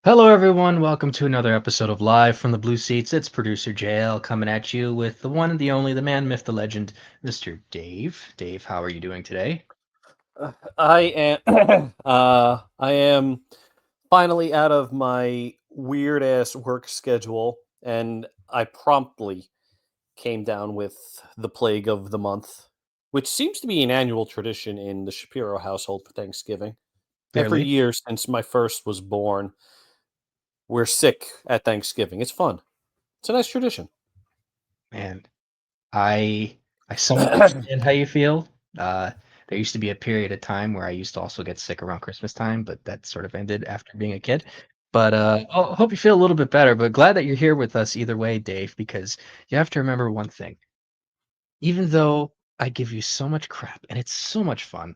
Hello, everyone. Welcome to another episode of Live from the Blue Seats. It's producer JL coming at you with the one, the only, the man, myth, the legend, Mr. Dave. Dave, how are you doing today? I am I am finally out of my weird ass work schedule, and I promptly came down with the plague of the month, which seems to be an annual tradition in the Shapiro household for Thanksgiving. Every Barely, year since my first was born, we're sick at Thanksgiving. It's fun. It's a nice tradition. man. I I somewhat understand how you feel. There used to be a period of time where I used to also get sick around Christmas time, but that sort of ended after being a kid. But I hope you feel a little bit better. But glad that you're here with us either way, Dave, because you have to remember one thing. Even though I give you so much crap and it's so much fun,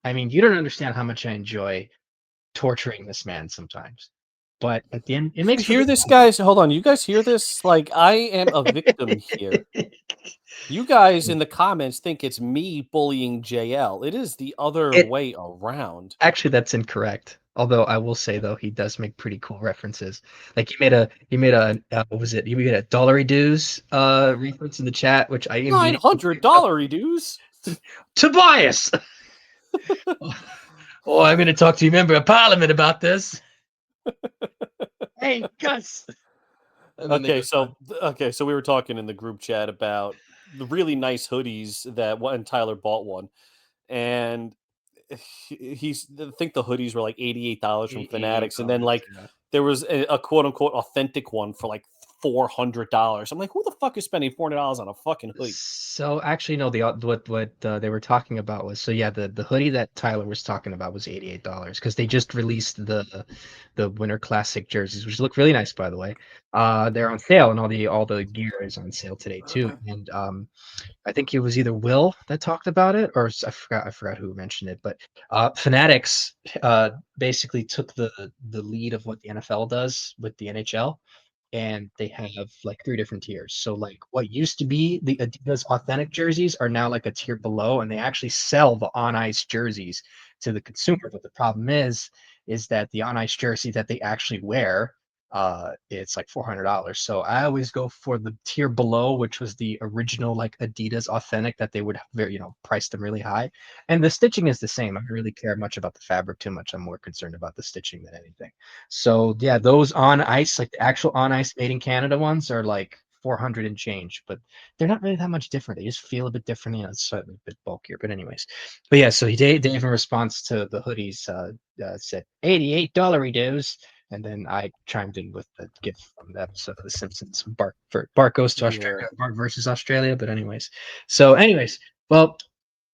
I mean, you don't understand how much I enjoy torturing this man sometimes. But at the end, it You makes for hear good this, guys? Hold on. You guys hear this? Like, I am a victim here. content. You guys in the comments think it's me bullying JL. It is the other It way around. actually that's incorrect. Although I will say though, he does make pretty cool references. Like he made a what was it? He made a dollary dues reference in the chat, which I immediately picked up. $900 dues. Tobias. Oh, I'm going to talk to your member of parliament about this. Hey, Gus. And then they Okay, go on. so we were talking in the group chat about the really nice hoodies that one Tyler bought one, and I think the hoodies were like $88 from Fanatics, and then $88, like yeah. there was a quote unquote authentic one for like $400. I'm like, who the fuck is spending $400 on a fucking hoodie? So actually, no. What they were talking about was so yeah. The hoodie that Tyler was talking about was $88 because they just released the Winter Classic jerseys, which look really nice, by the way. They're on sale, and all the gear is on sale today too. And I think it was either Will that talked about it, or I forgot who mentioned it. But Fanatics basically took the lead of what the NFL does with the NHL, and they have like three different tiers. So like what used to be the Adidas authentic jerseys are now like a tier below, and they actually sell the on ice jerseys to the consumer. But the problem is that the on ice jersey that they actually wear, it's like $400. So I always go for the tier below, which was the original like Adidas authentic that they would very price them really high. And the stitching is the same. I don't really care much about the fabric too much. I'm more concerned about the stitching than anything. So yeah, those on ice, like the actual on ice made in Canada ones, are like 400 and change, but they're not really that much different. They just feel a bit different, it's slightly a bit bulkier. But anyways, but yeah, so Dave in response to the hoodies said $88 dues, and then I chimed in with the gift from the episode of The Simpsons. Bart goes to Yeah. Australia, Bart versus Australia. But anyways, well,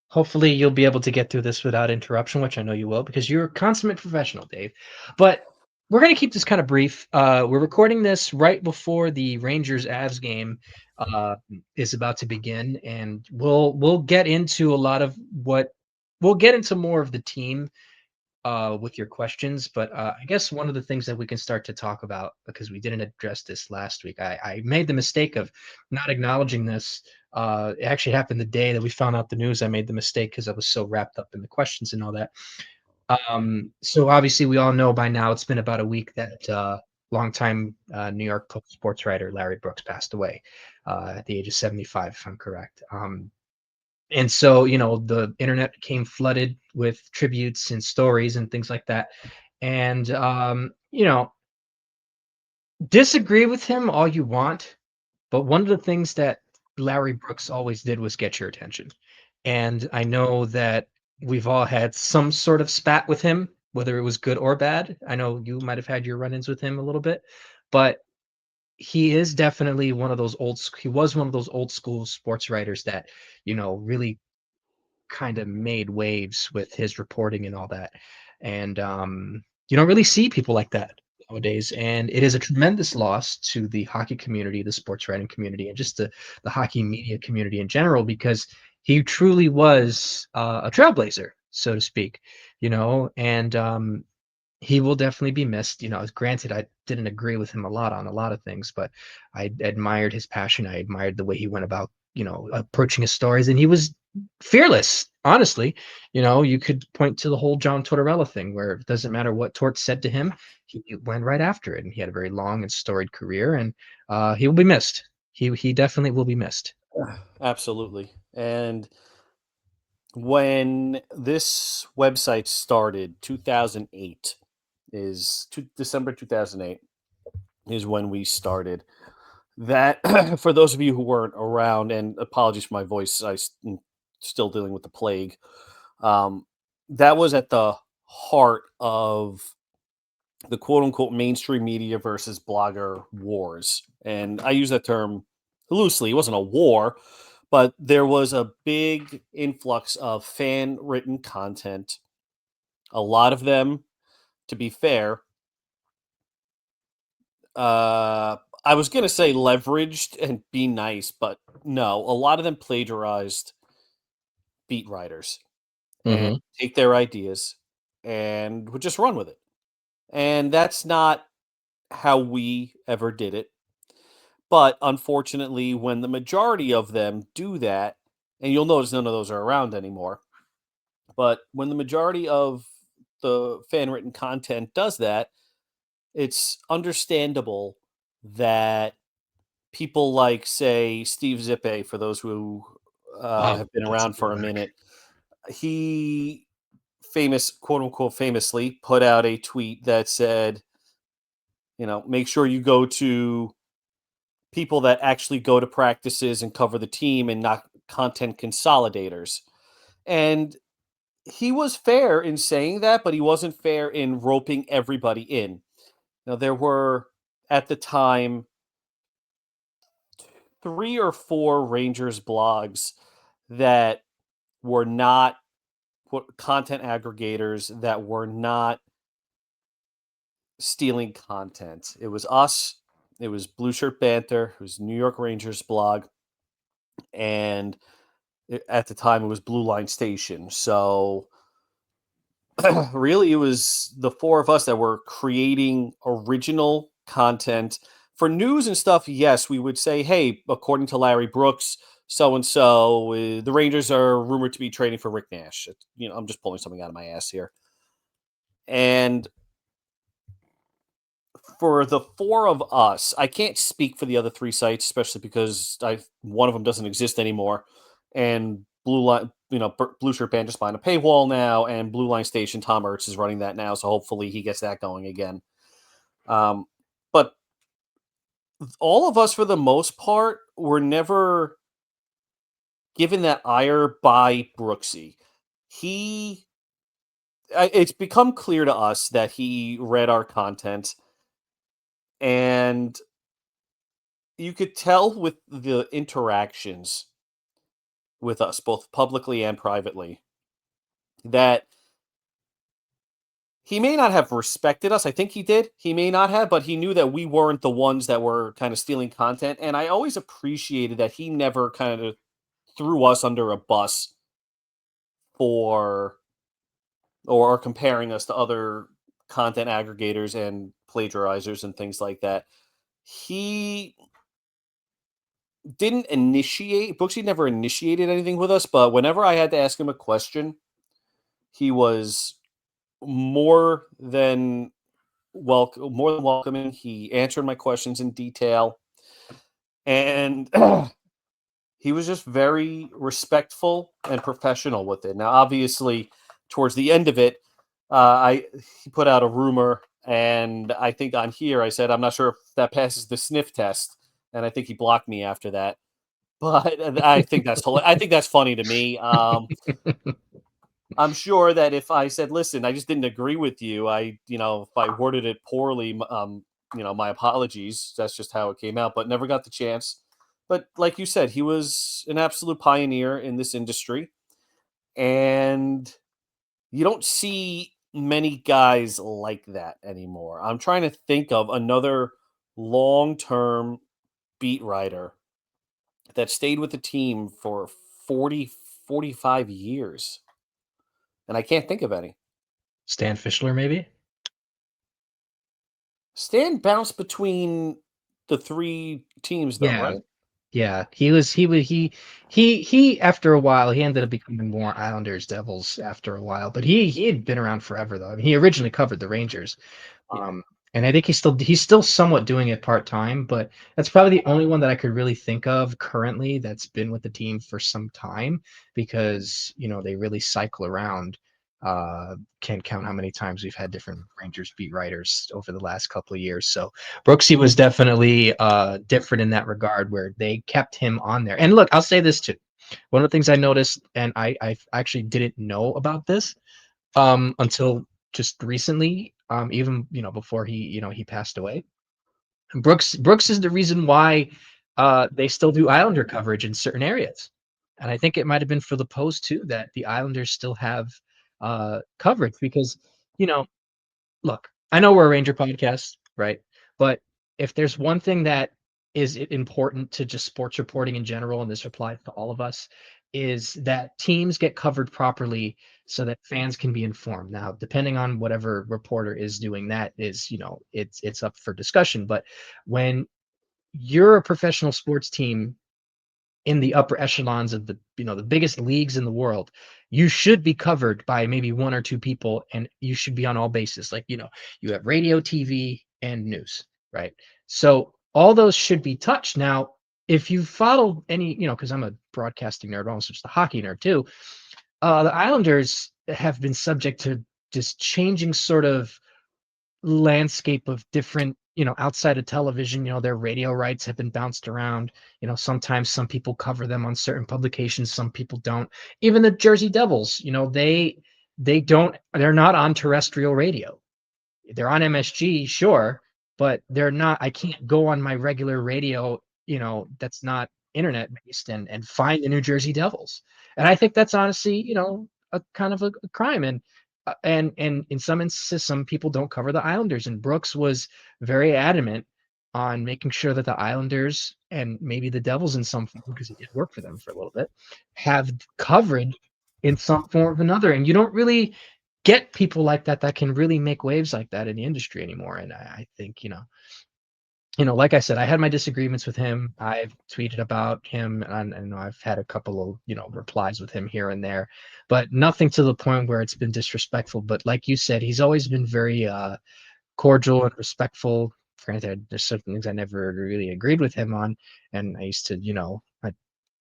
hopefully you'll be able to get through this without interruption, which I know you will, because you're a consummate professional, Dave. But we're going to keep this kind of brief. We're recording this right before the Rangers Avs game uh, is about to begin, and we'll get into a lot of what we'll get into more of the team with your questions. But I guess one of the things that we can start to talk about, because we didn't address this last week, I made the mistake of not acknowledging this. It actually happened the day that we found out the news. I made the mistake because I was so wrapped up in the questions and all that. So obviously, we all know by now it's been about a week that longtime New York Post sports writer Larry Brooks passed away at the age of 75, if I'm correct. And so the internet became flooded with tributes and stories and things like that. And disagree with him all you want, but one of the things that Larry Brooks always did was get your attention. And I know that we've all had some sort of spat with him, whether it was good or bad. I know you might have had your run-ins with him a little bit, but he is definitely one of those he was one of those old school sports writers that really kind of made waves with his reporting and all that. And you don't really see people like that nowadays. And it is a tremendous loss to the hockey community, the sports writing community, and just the hockey media community in general, because he truly was a trailblazer, so to speak, and he will definitely be missed. Granted, I didn't agree with him a lot on a lot of things, but I admired his passion. I admired the way he went about, approaching his stories, and he was fearless. Honestly, you could point to the whole John Tortorella thing, where it doesn't matter what Tort said to him, he went right after it, and he had a very long and storied career, and he will be missed. He definitely will be missed. Absolutely. And when this website started, 2008 December 2008 is when we started. That for those of you who weren't around, and apologies for my voice, I'm still dealing with the plague. Um, that was at the heart of the quote unquote mainstream media versus blogger wars. And I use that term loosely. It wasn't a war, but there was a big influx of fan written content. A lot of them, to be fair, I was going to say leveraged and be nice, but no, a lot of them plagiarized beat writers and Hmm. take their ideas and would just run with it. And that's not how we ever did it. But unfortunately, when the majority of them do that, and you'll notice none of those are around anymore, but when the majority of the fan written content does that, it's understandable that people like, say, Steve Zippe, for those who Oh, have been that's a around good for a one. minute, he quote unquote, famously put out a tweet that said, make sure you go to people that actually go to practices and cover the team and not content consolidators. And he was fair in saying that, but he wasn't fair in roping everybody in. Now, there were at the time three or four Rangers blogs that were not content aggregators, that were not stealing content. It was us, it was Blue Shirt Banter, it was New York Rangers blog, and at the time it was Blue Line Station. So really, it was the four of us that were creating original content for news and stuff. Yes, we would say, hey, according to Larry Brooks, so and so, the Rangers are rumored to be trading for Rick Nash. I'm just pulling something out of my ass here. And for the four of us, I can't speak for the other three sites, especially because one of them doesn't exist anymore, and Blue Line, Blue Shirt Band just behind a paywall now, and Blue Line Station, Tom Ertz is running that now, so hopefully he gets that going again. But all of us, for the most part, were never given that ire by Brooksy. He, it's become clear to us that he read our content, and you could tell with the interactions with us, both publicly and privately, that he may not have respected us. I think he did. He may not have, but he knew that we weren't the ones that were kind of stealing content. And I always appreciated that he never kind of threw us under a bus for or comparing us to other content aggregators and plagiarizers and things like that. He didn't initiate, Brooksy never initiated anything with us, but whenever I had to ask him a question, he was more than more than welcoming. He answered my questions in detail, and he was just very respectful and professional with it. Now, obviously, towards the end of it, I he put out a rumor, and I think on here I said I'm not sure if that passes the sniff test, and I think he blocked me after that. But I think that's funny to me. I'm sure that if I said, "Listen, I just didn't agree with you. If I worded it poorly, my apologies. That's just how it came out." But never got the chance. But like you said, he was an absolute pioneer in this industry, and you don't see many guys like that anymore. I'm trying to think of another long-term beat writer that stayed with the team for 40, 45 years, and I can't think of any. Stan Fischler, maybe? Stan bounced between the 3 teams though, Yeah. right? Yeah, he after a while he ended up becoming more Islanders Devils after a while, but he had been around forever though. I mean, he originally covered the Rangers, Yeah. and I think he's still somewhat doing it part time, but that's probably the only one that I could really think of currently that's been with the team for some time because they really cycle around. Can't count how many times we've had different Rangers beat writers over the last couple of years. So Brooksy was definitely different in that regard, where they kept him on there. And look, I'll say this too. One of the things I noticed, and I actually didn't know about this until just recently, even before he passed away. Brooks is the reason why they still do Islander coverage in certain areas, and I think it might have been for the Post too that the Islanders still have coverage because you know look, I know we're a Ranger podcast, right? But if there's one thing that is important to just sports reporting in general, and this applies to all of us, is that teams get covered properly so that fans can be informed. Now, depending on whatever reporter is doing that is, it's up for discussion. But when you're a professional sports team in the upper echelons of the biggest leagues in the world, you should be covered by maybe one or two people, and you should be on all bases. Like you have radio, TV, and news, right? So all those should be touched. Now, if you follow any, because I'm a broadcasting nerd, almost just a hockey nerd too. The Islanders have been subject to just changing sort of landscape of different outside of television. Their radio rights have been bounced around. Sometimes some people cover them on certain publications, some people don't. Even the Jersey Devils, they're not on terrestrial radio. They're on MSG, sure, but they're not. I can't go on my regular radio, that's not internet based, and find the New Jersey Devils. And I think that's honestly, a kind of a crime. And in some instances, some people don't cover the Islanders. And Brooks was very adamant on making sure that the Islanders and maybe the Devils in some form, because it did work for them for a little bit, have coverage in some form or another. And you don't really get people like that can really make waves like that in the industry anymore. And I think, like I said, I had my disagreements with him. I've tweeted about him, and I've had a couple of, replies with him here and there, but nothing to the point where it's been disrespectful. But like you said, he's always been very cordial and respectful. Granted, there's certain things I never really agreed with him on, and I used to,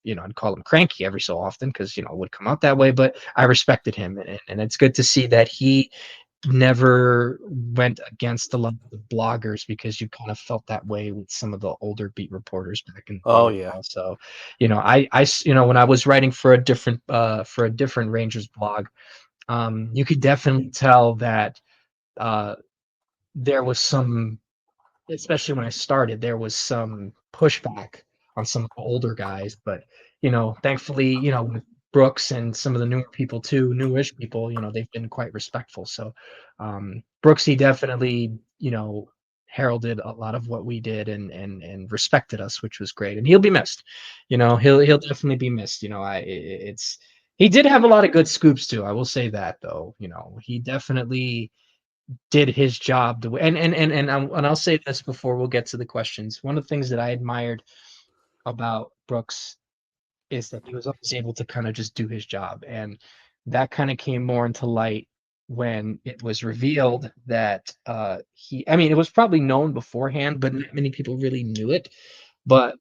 I'd call him cranky every so often because it would come out that way. But I respected him, and it's good to see that he never went against a lot of the bloggers, because you kind of felt that way with some of the older beat reporters back in the day Oh, as yeah. well. So, when I was writing for a different Rangers blog, you could definitely tell that uh, there was some, especially when I started, there was some pushback on some of the older guys. But thankfully, with Brooks and some of the newer people too, newish people, they've been quite respectful. So Brooks, he definitely, heralded a lot of what we did, and respected us, which was great. And he'll be missed. He'll definitely be missed. It's he did have a lot of good scoops too. I will say that though. He definitely did his job the way. And I'll say this before we'll get to the questions. One of the things that I admired about Brooks is that he was always able to kind of just do his job, and that kind of came more into light when it was revealed that I mean, it was probably known beforehand, but not many people really knew it. But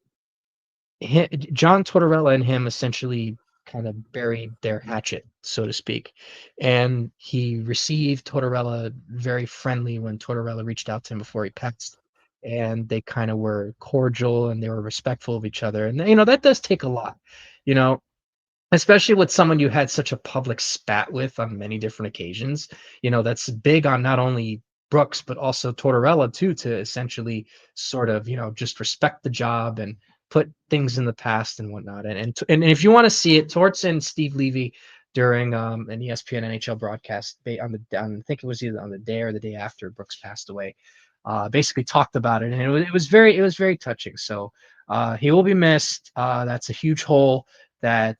John Tortorella and him essentially kind of buried their hatchet, so to speak. And he received Tortorella very friendly when Tortorella reached out to him before he passed. And they kind of were cordial, and they were respectful of each other. And, that does take a lot, you know, especially with someone you had such a public spat with on many different occasions. That's big on not only Brooks, but also Tortorella too, to essentially sort of, just respect the job and put things in the past and whatnot. And if you want to see it, Torts and Steve Levy during an ESPN NHL broadcast I think it was either on the day or the day after Brooks passed away, basically talked about it, and it was very touching. So he will be missed. That's a huge hole that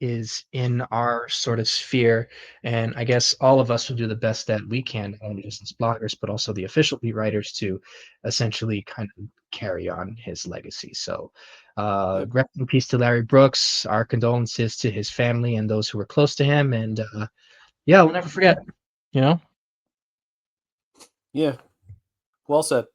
is in our sort of sphere, and I guess all of us will do the best that we can, not only just as bloggers, but also the official beat writers to essentially kind of carry on his legacy. So, Yeah. rest in peace to Larry Brooks. Our condolences to his family and those who were close to him, and yeah, we'll never forget. You know. Yeah. Well said.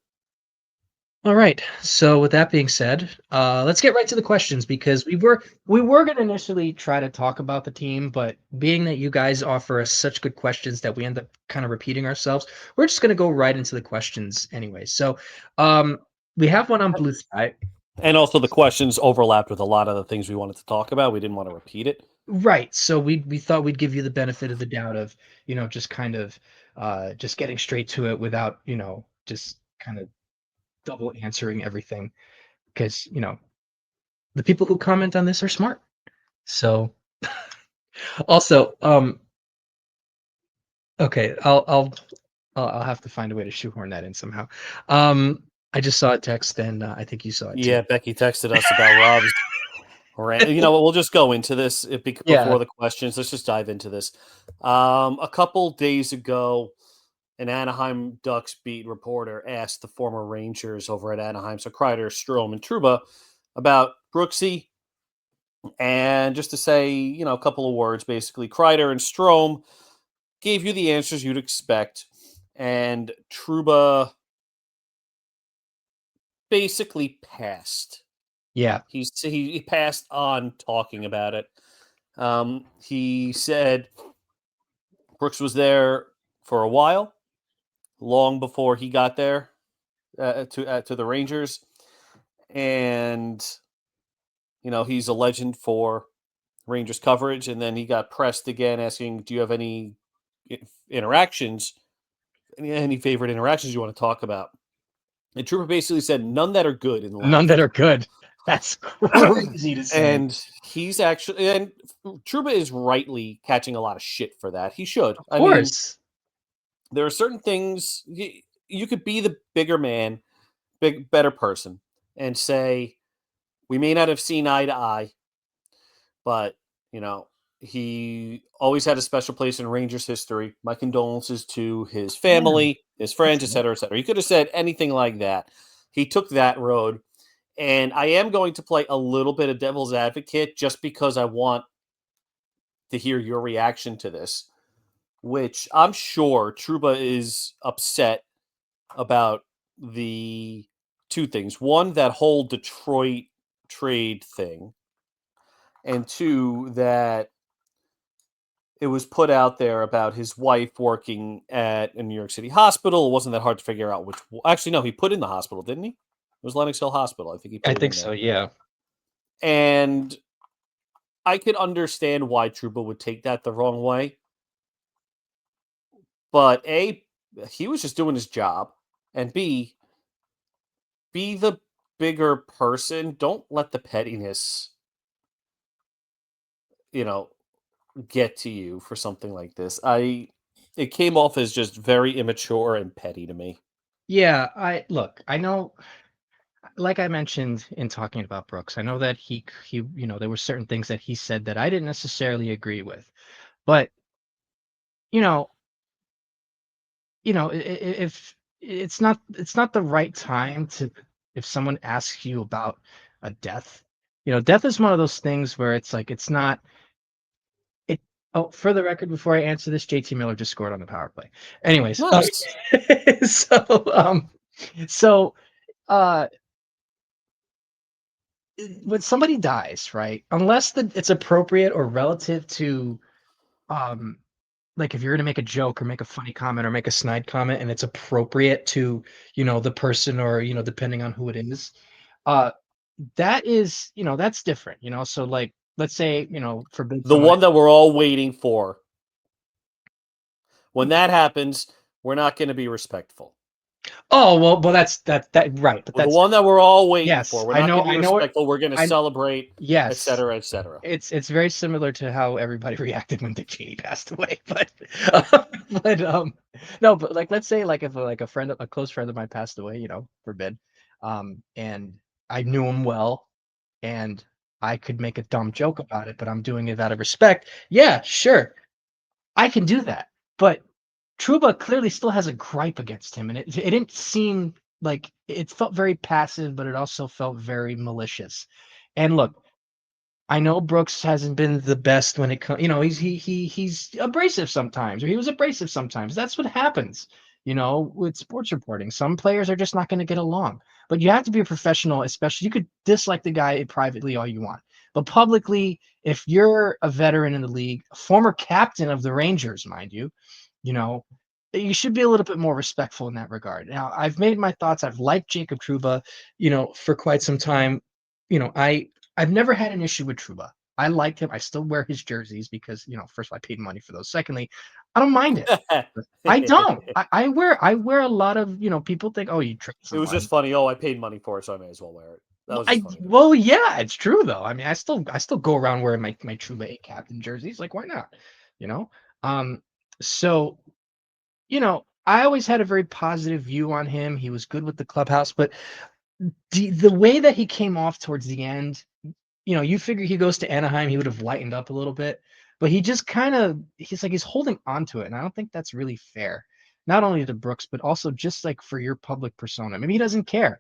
All right. So with that being said, let's get right to the questions because we were going to initially try to talk about the team, but being that you guys offer us such good questions that we end up kind of repeating ourselves, we're just going to go right into the questions anyway. So, um, we have one on Blue Sky. And also the questions overlapped with a lot of the things we wanted to talk about. We didn't want to repeat it. Right. So we thought we'd give you the benefit of the doubt of, just kind of just getting straight to it without, just kind of double answering everything because, the people who comment on this are smart. So also, okay, I'll have to find a way to shoehorn that in somehow. I just saw a text and I think you saw it too. Yeah, Becky texted us about Rob's rant. You know what? We'll just go into this Yeah. before the questions. Let's just dive into this. A couple days ago, an Anaheim Ducks beat reporter asked the former Rangers over at Anaheim, so Kreider, Strome, and Truba, about Brooksy. And just to say, a couple of words, basically, Kreider and Strome gave you the answers you'd expect. And Truba basically passed. Yeah. He passed on talking about it. He said Brooks was there for a while, long before he got there to the Rangers, and he's a legend for Rangers coverage. And then he got pressed again, asking, "Do you have any interactions? Any favorite interactions you want to talk about?" And Trooper basically said, "None that are good in the None last that are year." good. That's crazy to say. And he's actually, and Truba is rightly catching a lot of shit for that. He should. Of I mean, course. there are certain things you could be the bigger man, better person, and say we may not have seen eye to eye, but you know he always had a special place in Rangers history. My condolences to his Yeah, family, his friends, that's it. etc., etc. He could have said anything like that. He took that road, and I am going to play a little bit of devil's advocate just because I want to hear your reaction to this, which I'm sure Truba is upset about the two things. One, that whole Detroit trade thing, and two, that it was put out there about his wife working at a New York City hospital. It wasn't that hard to figure out which. Actually, no, he put in the hospital, didn't he? It was Lenox Hill Hospital. I think he I put it think in so. there. Yeah. And I could understand why Truba would take that the wrong way. But A, he was just doing his job. And B, be the bigger person. Don't let the pettiness, you know, get to you for something like this. It came off as just very immature and petty to me. Yeah. I know, like I mentioned in talking about Brooks, I know that there were certain things that he said that I didn't necessarily agree with, but you know, if it's not the right time to if someone asks you about a death, death is one of those things where it's like it's not it. Oh, for the record, before I answer this, JT Miller just scored on the power play. Anyways, Nice. so so uh, when somebody dies, right? Unless it's appropriate or relative to um like if you're gonna make a joke or make a funny comment or make a snide comment and it's appropriate to, the person or, depending on who it is, uh, that's different, So like, let's say, forbid The someone. one that we're all waiting for. When that happens, we're not going to be respectful. Oh, well, that right, but Well, the that's one that we're all waiting for, yes, we're I not know, going to be I know it. respectful. We're going to I celebrate, yes, etc., etc. it's very similar to how everybody reacted when Dick Cheney passed away, but but no, but like let's say like if like a close friend of mine passed away, forbid, and I knew him well, and I could make a dumb joke about it, but I'm doing it out of respect. Yeah, sure, I can do that. But Truba clearly still has a gripe against him, and it didn't seem like it felt very passive, but it also felt very malicious. And look, I know Brooks hasn't been the best when it comes. He's abrasive sometimes, or he was abrasive sometimes. That's what happens, with sports reporting. Some players are just not going to get along. But you have to be a professional, especially you could dislike the guy privately all you want, but publicly, if you're a veteran in the league, a former captain of the Rangers, mind you, you know, you should be a little bit more respectful in that regard. Now, I've made my thoughts. I've liked Jacob Trouba, for quite some time. I've never had an issue with Trouba. I liked him. I still wear his jerseys because, first of all, I paid money for those. Secondly, I don't mind it. I don't. I wear a lot of, people think, oh, you tricked It was someone. just funny. Oh, I paid money for it, so I may as well wear it. That Well, was just funny to me. yeah, it's true though. I mean, I still go around wearing my Trouba A captain jerseys. Like, why not? You know. So I always had a very positive view on him. He was good with the clubhouse, but the way that he came off towards the end, you figure he goes to Anaheim, he would have lightened up a little bit, but he just kind of he's holding on to it, and I don't think that's really fair. Not only to Brooks, but also just like for your public persona. Maybe he doesn't care.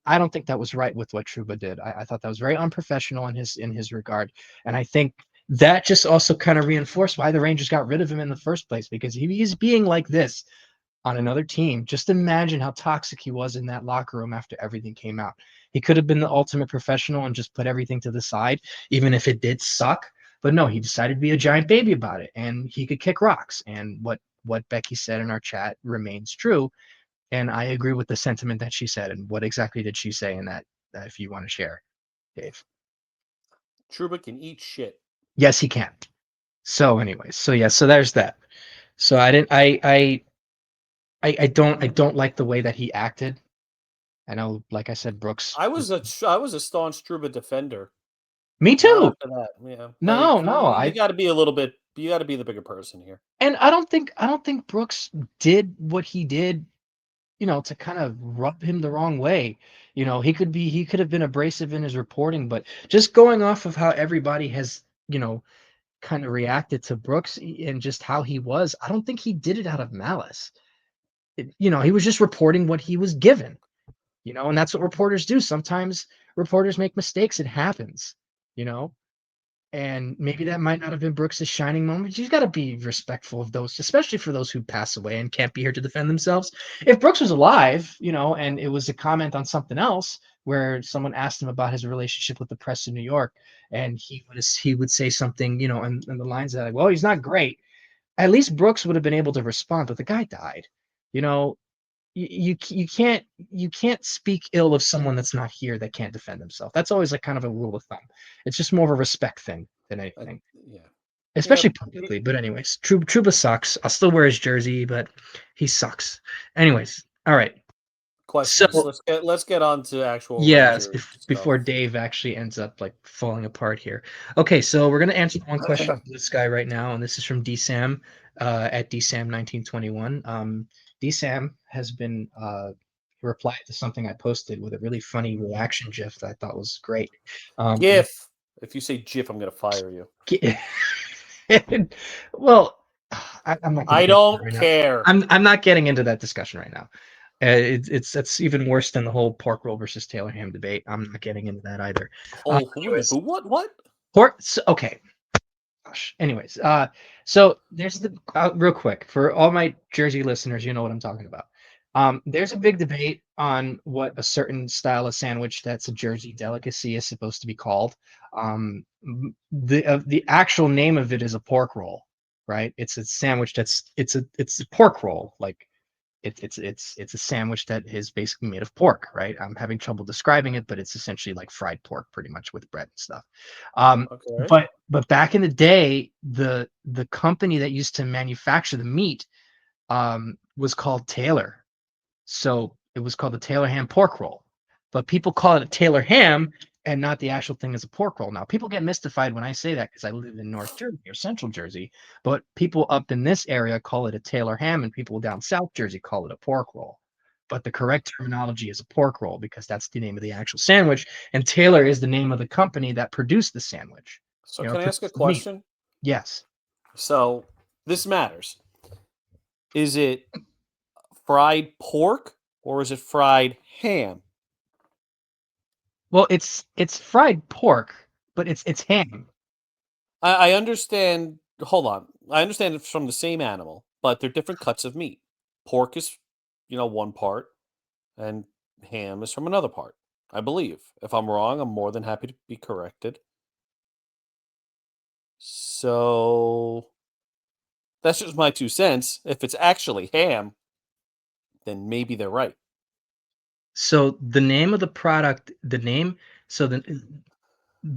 I don't think that was right with what Truba did. I thought that was very unprofessional in his regard, and I think that just also kind of reinforced why the Rangers got rid of him in the first place because he's being like this on another team. Just imagine how toxic he was in that locker room after everything came out. He could have been the ultimate professional and just put everything to the side, even if it did suck. But no, he decided to be a giant baby about it, and he could kick rocks. And what Becky said in our chat remains true, and I agree with the sentiment that she said. And what exactly did she say in that? If you want to share, Dave. Truba can eat shit. Yes, he can. So, anyways, so yeah, so there's that. So I didn't. I don't like the way that he acted. I know, like I said, Brooks was. I was a staunch Truba defender. Me Not too. after that. Yeah, No, like no, you got to be a little bit. You got to be the bigger person here. and I don't think Brooks did what he did, to kind of rub him the wrong way. He could have been abrasive in his reporting, but just going off of how everybody has, kind of reacted to Brooks and just how he was, I don't think he did it out of malice. He was just reporting what he was given, and that's what reporters do. Sometimes reporters make mistakes. It happens, you know. And maybe that might not have been Brooks's shining moment. You got to be respectful of those, especially for those who pass away and can't be here to defend themselves. If Brooks was alive, and it was a comment on something else where someone asked him about his relationship with the press in New York, and he would say something, in the lines that like, well, he's not great. At least Brooks would have been able to respond, but the guy died. You know, you can't speak ill of someone that's not here that can't defend himself. That's always like kind of a rule of thumb. It's just more of a respect thing than anything, Yeah. especially Yep. publicly. But anyways, Truba sucks. I'll still wear his jersey, but he sucks. Anyways, all right. Questions. So Let's get on to actual yes, Ranger stuff. before Dave actually ends up like falling apart here. Okay, so we're gonna answer one question from this guy right now, and this is from DSam at DSam1921. DSam has been replied to something I posted with a really funny reaction GIF that I thought was great. Um, GIF. If you say GIF, I'm gonna fire you. well, I'm not gonna I get into that don't right now. care. I'm not getting into that discussion right now. It's that's even worse than the whole pork roll versus Taylor ham debate. I'm not getting into that either. Oh, who in the Anyways, who? What? okay. Gosh. Anyways, so there's the real quick for all my Jersey listeners, you know what I'm talking about. There's a big debate on what a certain style of sandwich that's a Jersey delicacy is supposed to be called. The actual name of it is a pork roll, right? It's a sandwich it's a pork roll, like it's a sandwich that is basically made of pork, right? I'm having trouble describing it, but it's essentially like fried pork, pretty much with bread and stuff. Um, Okay. but back in the day, the company that used to manufacture the meat was called Taylor, so it was called the Taylor ham pork roll. But people call it a Taylor ham and not the actual thing as a pork roll. Now, people get mystified when I say that because I live in North Jersey or Central Jersey, but people up in this area call it a Taylor ham and people down South Jersey call it a pork roll. but the correct terminology is a pork roll because that's the name of the actual sandwich, and Taylor is the name of the company that produced the sandwich. So can I ask a Produced the meat. question? Yes. So this matters. Is it fried pork or is it fried ham? Well, it's fried pork, but it's ham. I understand. Hold on. I understand it's from the same animal, but they're different cuts of meat. Pork is, one part, and ham is from another part. I believe. If I'm wrong, I'm more than happy to be corrected. So that's just my 2 cents. If it's actually ham, then maybe they're right. So the name of the product, the name, so the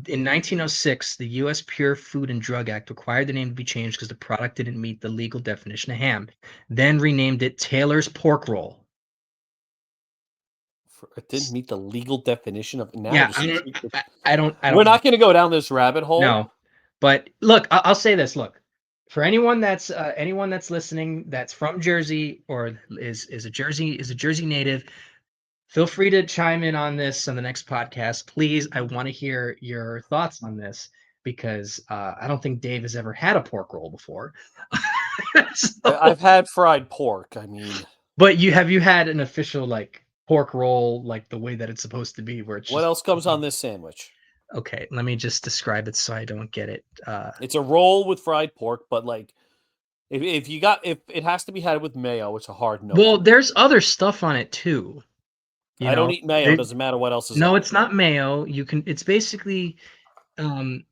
in 1906, the U.S. Pure Food and Drug Act required the name to be changed because the product didn't meet the legal definition of ham. Then renamed it Taylor's Pork Roll. It didn't meet the legal definition of now. Yeah, Just intrigued. I We're don't not going to go down this rabbit hole. know, but look, I'll say this. Look, for anyone that's listening that's from Jersey or is a Jersey native, feel free to chime in on this on the next podcast. Please, I want to hear your thoughts on this because I don't think Dave has ever had a pork roll before. So, I've had fried pork. I mean, but you had an official like pork roll like the way that it's supposed to be, where it's what just else comes on this sandwich? okay. Let me just describe it so I don't get it. It's a roll with fried pork, but like if it has to be had with mayo, it's a hard no Well, for me. there's other stuff on it too. You I don't know, eat mayo. there, Doesn't matter what else is no, on it. it's not mayo. You can. It's basically um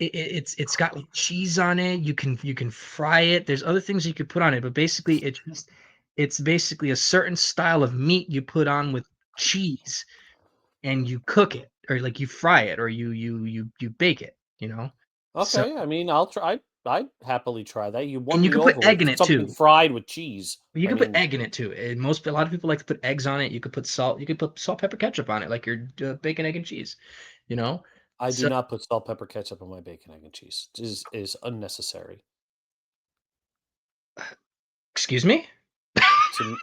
it's got like cheese on it. You can fry it. There's other things you could put on it, but basically it's basically a certain style of meat you put on with cheese and you cook it or like you fry it or you bake it, you know? So Okay, I mean, I'll try. I'd happily try that. You and won you me could put over egg with in it something too. fried with cheese. You I could put mean, egg in it too. And a lot of people like to put eggs on it. You could put salt. You could put salt, pepper, ketchup on it, like you're bacon, egg, and cheese. You know. I do So not put salt, pepper, ketchup on my bacon, egg, and cheese. It is unnecessary. excuse me. To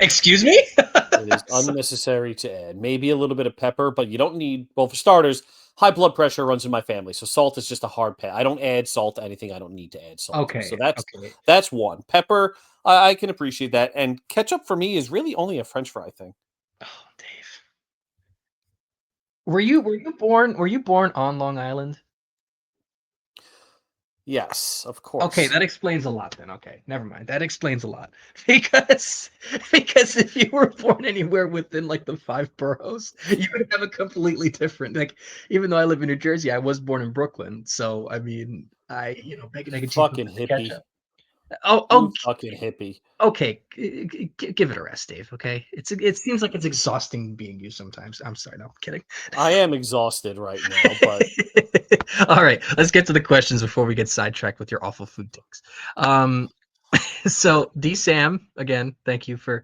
Excuse me. It is So- unnecessary to add. Maybe a little bit of pepper, but you don't need. Well, for starters, high blood pressure runs in my family, so salt is just a hard pass. I don't add salt to anything I don't need to add salt to. So okay. Okay. that's one. Pepper, I can appreciate that, and ketchup for me is really only a French fry thing. Oh, Dave. Were you born on Long Island? Yes, of Okay, course. that explains a lot then. Okay, never mind. That explains a lot. Because because if you were born anywhere within like the five boroughs, you would have a completely different like even though I live in New Jersey, I was born in Brooklyn. So I mean, bacon, egg, You and cheese with fucking the hippie. ketchup. Oh, You oh, fucking hippie. okay. Give it a rest, Dave. Okay, it seems like it's exhausting being you sometimes. I'm sorry, no, I'm kidding. I am exhausted right now, but All right, let's get to the questions before we get sidetracked with your awful food takes. Um, so D Sam, again, thank you for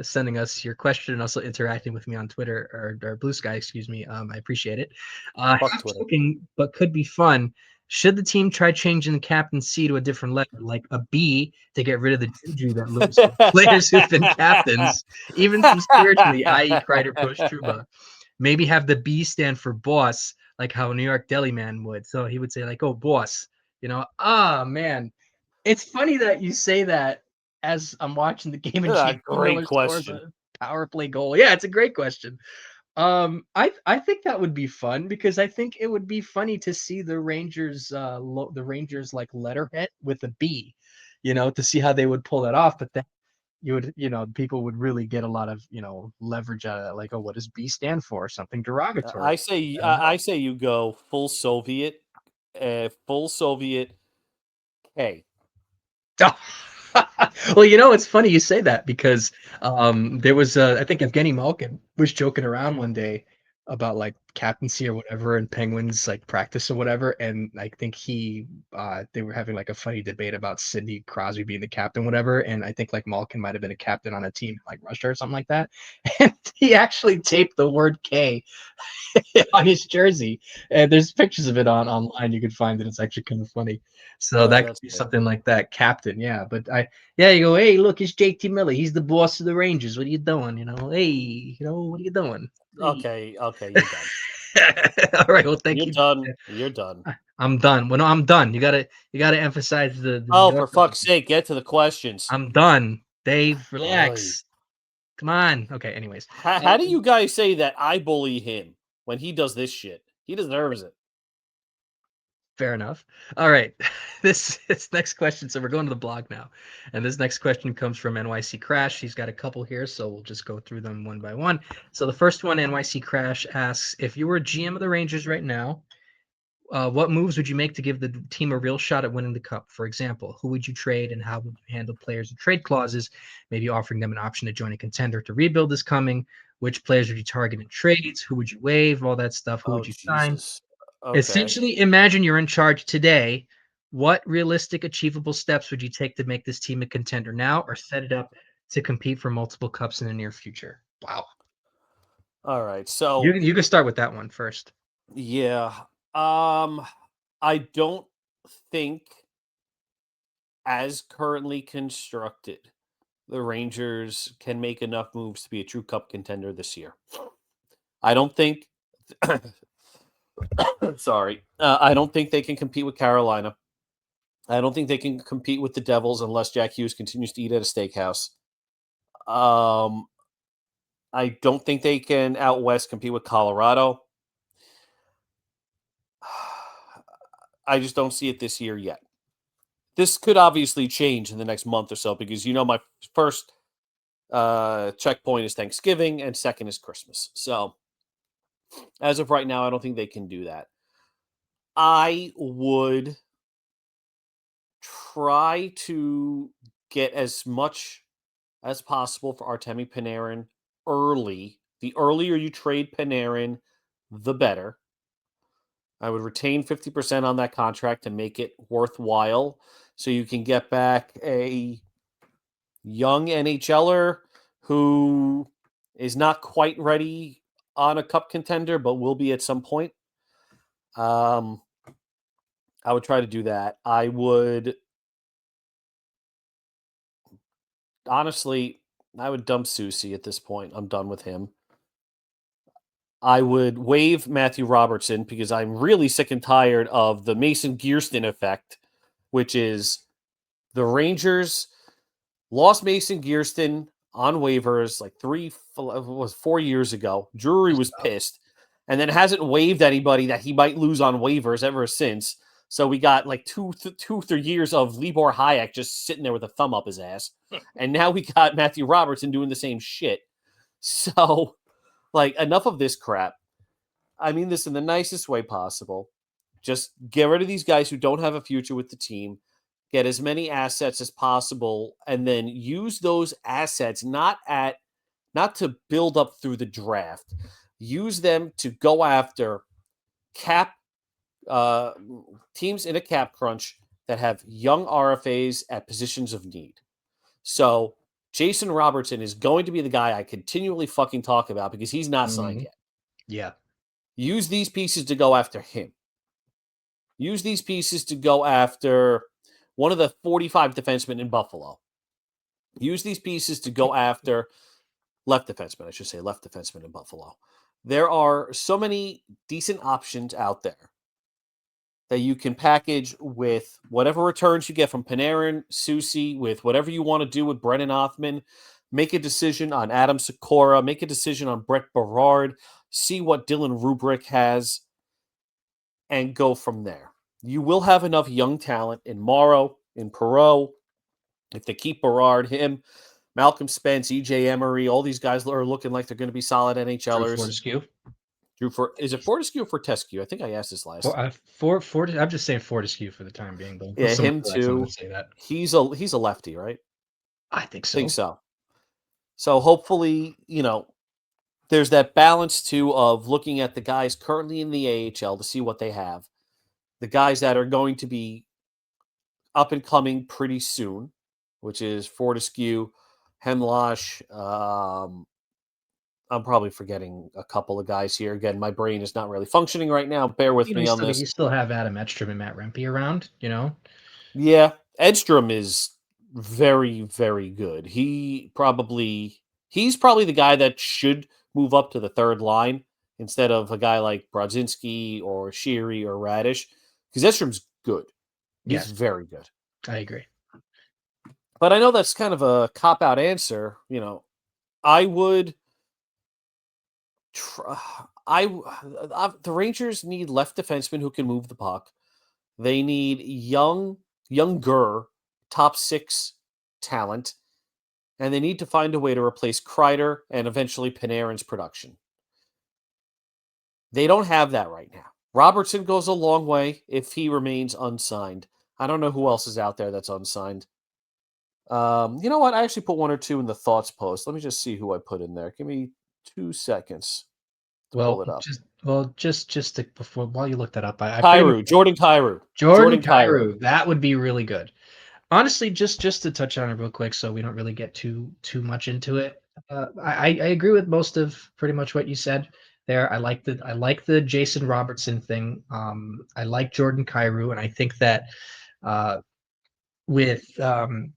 sending us your question and also interacting with me on Twitter or Blue Sky, excuse me. I appreciate it. fuck Half Twitter. joking, but could be fun. Should the team try changing the captain C to a different letter, like a B, to get rid of the juju that lures players who've been captains, even some spiritually, i.e., Kreider, Bush, Truba? Maybe have the B stand for boss, like how New York Deli Man would. So he would say like, "Oh, boss," man, it's funny that you say that as I'm watching the game and JT Great Miller scores question. a power play goal. Yeah, it's a great question. I think that would be fun because I think it would be funny to see the Rangers like letterhead with a B, to see how they would pull that off. But then people would really get a lot of leverage out of that. Like, oh, what does B stand for? Something derogatory. I don't know. I say you go full Soviet K. Well, it's funny you say that because there was I think Evgeny Malkin was joking around one day about like captaincy or whatever and Penguins like practice or whatever. And I think they were having like a funny debate about Sidney Crosby being the captain, whatever. And I think like Malkin might have been a captain on a team in like Russia or something like that. And he actually taped the word K on his jersey. And there's pictures of it on online. You can find it. It's actually kind of funny. So that could That's be good. something like that, captain. Yeah, but yeah, you go, hey, look, it's JT Miller. He's the boss of the Rangers. What are you doing? Hey, what are you doing? Hey. Okay, okay, you're done. All right. Well, thank You're you. done. You're done. I'm done. Well, no, I'm done. You gotta emphasize the Oh, for number. fuck's sake, get to the questions. I'm done. Dave, Oy. relax. Come on. Okay. Anyways, How do you guys say that I bully him when he does this shit? He deserves it. fair enough. All right. This next question. So we're going to the blog now, and this next question comes from NYC Crash. He's got a couple here, so we'll just go through them one by one. So the first one, NYC Crash asks, if you were GM of the Rangers right now, what moves would you make to give the team a real shot at winning the cup? For example, who would you trade and how would you handle players with trade clauses? Maybe offering them an option to join a contender to rebuild is coming. Which players would you target in trades? Who would you waive? All that stuff. Who Oh would you sign? Jesus. Okay. Essentially, imagine you're in charge today. What realistic, achievable steps would you take to make this team a contender now or set it up to compete for multiple cups in the near future? Wow. All right. You can start with that one first. Yeah. Um I don't think as currently constructed the Rangers can make enough moves to be a true cup contender this year. I don't think sorry. I don't think they can compete with Carolina. I don't think they can compete with the Devils unless Jack Hughes continues to eat at a steakhouse. Um, I don't think they can out west compete with Colorado. I just don't see it this year yet. This could obviously change in the next month or so because my first checkpoint is Thanksgiving and second is Christmas. So as of right now, I don't think they can do that. I would try to get as much as possible for Artemi Panarin early. The earlier you trade Panarin, the better. I would retain 50% on that contract to make it worthwhile so you can get back a young NHLer who is not quite ready on a cup contender, but will be at some point. Um, I would try to do that. I would honestly, I would dump Susie at this point. I'm done with him. I would waive Matthew Robertson because I'm really sick and tired of the Mason Gearston effect, which is the Rangers lost Mason Gearston on waivers like 4 years ago. Drury was pissed, and then hasn't waived anybody that he might lose on waivers ever since. So we got like 3 years of Libor Hayek just sitting there with a thumb up his ass, and now we got Matthew Robertson doing the same shit. So, like, enough of this crap. I mean this in the nicest way possible. Just get rid of these guys who don't have a future with the team. Get as many assets as possible, and then use those assets not to build up through the draft. Use them to go after cap uh, teams in a cap crunch that have young RFAs at positions of need. So Jason Robertson is going to be the guy I continually fucking talk about because he's not signed Mhm. yet. Yeah. Use these pieces to go after him. Use these pieces to go after one of the 45 defensemen in Buffalo. Use these pieces to go after left defenseman, I should say, left defenseman in Buffalo. There are so many decent options out there that you can package with whatever returns you get from Panarin, Susie, with whatever you want to do with Brennan Othman. Make a decision on Adam Sikora. Make a decision on Brett Berard. See what Dylan Rubrick has and go from there. You will have enough young talent in Morrow, in Perot. If they keep Berard, him, Malcolm Spence, EJ Emery, all these guys are looking like they're going to be solid Drew NHLers. Fortescue. Is it Fortescue or Fortescue? I think I asked this last. I'm just saying Fortescue for the time being, but until Yeah, someone him corrects, I'm going too. to say that. He's a lefty, right? I think Think so. so. So hopefully, there's that balance too of looking at the guys currently in the AHL to see what they have, the guys that are going to be up and coming pretty soon, which is Fortescue, Hemlosh. I'm probably forgetting a couple of guys here. Again, my brain is not really functioning right now. Bear with me on You this. still have Adam Edstrom and Matt Rempe around, you know? Yeah, Edstrom is very, very good. He's probably the guy that should move up to the third line instead of a guy like Brodzinski or Sheary or Radish, because Edstrom's good. He's Yes, very good. I agree. But I know that's kind of a cop out answer. I would try. The Rangers need left defensemen who can move the puck. They need younger top six talent, and they need to find a way to replace Kreider and eventually Panarin's production. They don't have that right now. Robertson goes a long way if he remains unsigned. I don't know who else is out there that's unsigned. You know what? I actually put one or two in the thoughts post. Let me just see who I put in there. Give me 2 seconds to pull Well, it up. just to, before while you look that up, I pretty much Kyrou, Jordan Kyrou. Jordan Jordan Kyrou. Kyrou, that would be really good. Honestly, just to touch on it real quick, so we don't really get too much into it. I agree with most of pretty much what you said there. I like the Jason Robertson thing. I like Jordan Kyrou, and I think that uh, with the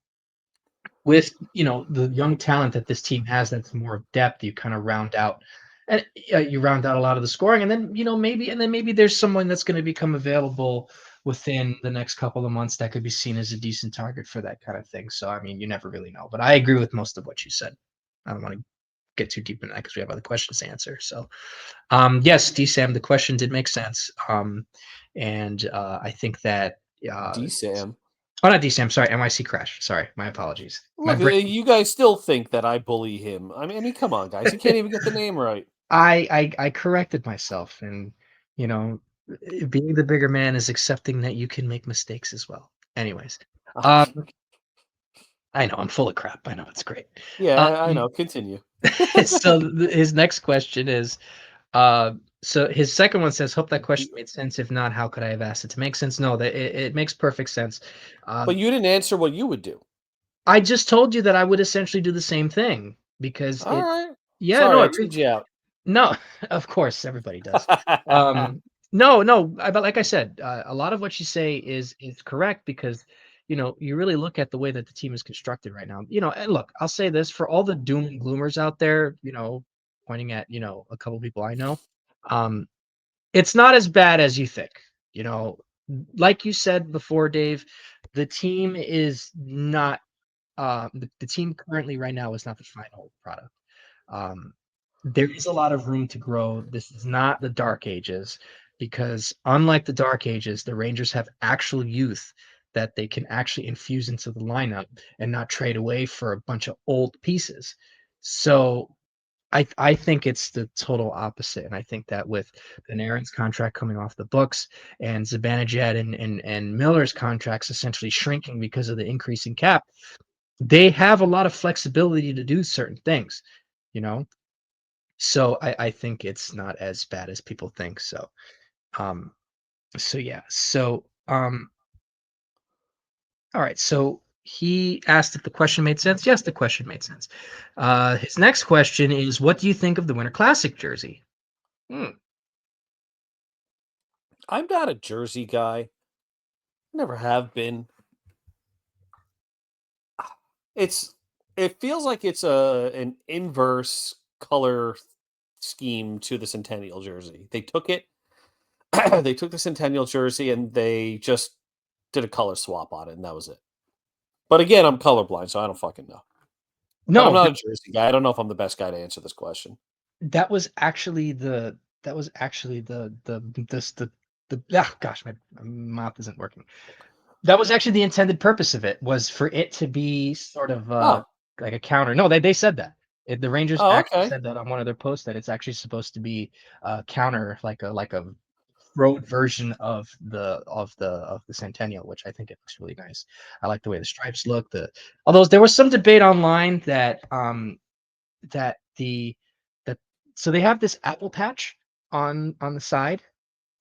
young talent that this team has, that's more depth, you kind of round out, and you round out a lot of the scoring, and then maybe there's someone that's going to become available within the next couple of months that could be seen as a decent target for that kind of thing. So I mean, you never really know, but I agree with most of what you said. I don't want to get too deep in that because we have other questions to answer. So yes, DSAM, the question did make sense. And I think that uh, D Sam. oh, not DSAM, sorry, NYC Crash. Sorry, my apologies. My Look, brain. you guys still think that I bully him. I mean, come on, guys. He can't even get the name right. I corrected myself, and you know, being the bigger man is accepting that you can make mistakes as well. Anyways, um, I know I'm full of crap. I know it's great. Yeah, I Um, know. Continue. so his next question is, so his second one says, "Hope that question made sense. If not, how could I have asked it to make sense?" No, that it makes perfect sense. But Um, you didn't answer what you would do. I just told you that I would essentially do the same thing because All right. yeah, no, Sorry, I it really, tuned you out. no, of course, everybody does. No, no, but like I said, a lot of what you say is correct because you really look at the way that the team is constructed right now. And look, I'll say this for all the doom and gloomers out there, pointing at a couple people I know, um, it's not as bad as you think. You know, like you said before, Dave, the team is not. The team currently right now is not the final product. Um, there is a lot of room to grow. This is not the Dark Ages because, unlike the Dark Ages, the Rangers have actual youth that they can actually infuse into the lineup and not trade away for a bunch of old pieces. So I think it's the total opposite, and I think that with Panarin's contract coming off the books and Zibanejad and Miller's contracts essentially shrinking because of the increase in cap, they have a lot of flexibility to do certain things. You know, so I think it's not as bad as people think. Um, so yeah. All right. So he asked if the question made sense. Yes, the question made sense. His next question is, what do you think of the Winter Classic jersey? Hmm. I'm not a jersey guy. Never have been. It's it feels like it's an inverse color scheme to the Centennial jersey. They took it they took the Centennial jersey and they just did a color swap on it and that was it. But again, I'm colorblind, so I don't fucking know. But I'm No, not a jersey guy. I don't know if I'm the best guy to answer this question. that was actually the this the ah, gosh, my mouth isn't working. That was actually the intended purpose of it, was for it to be sort of, Oh. like a counter. No, they said that. The Rangers Oh, actually okay. said that on one of their posts that it's actually supposed to be a counter, like a road version of the Centennial, which I think it looks really nice. I like the way the stripes look. Although there was some debate online that that So they have this apple patch on the side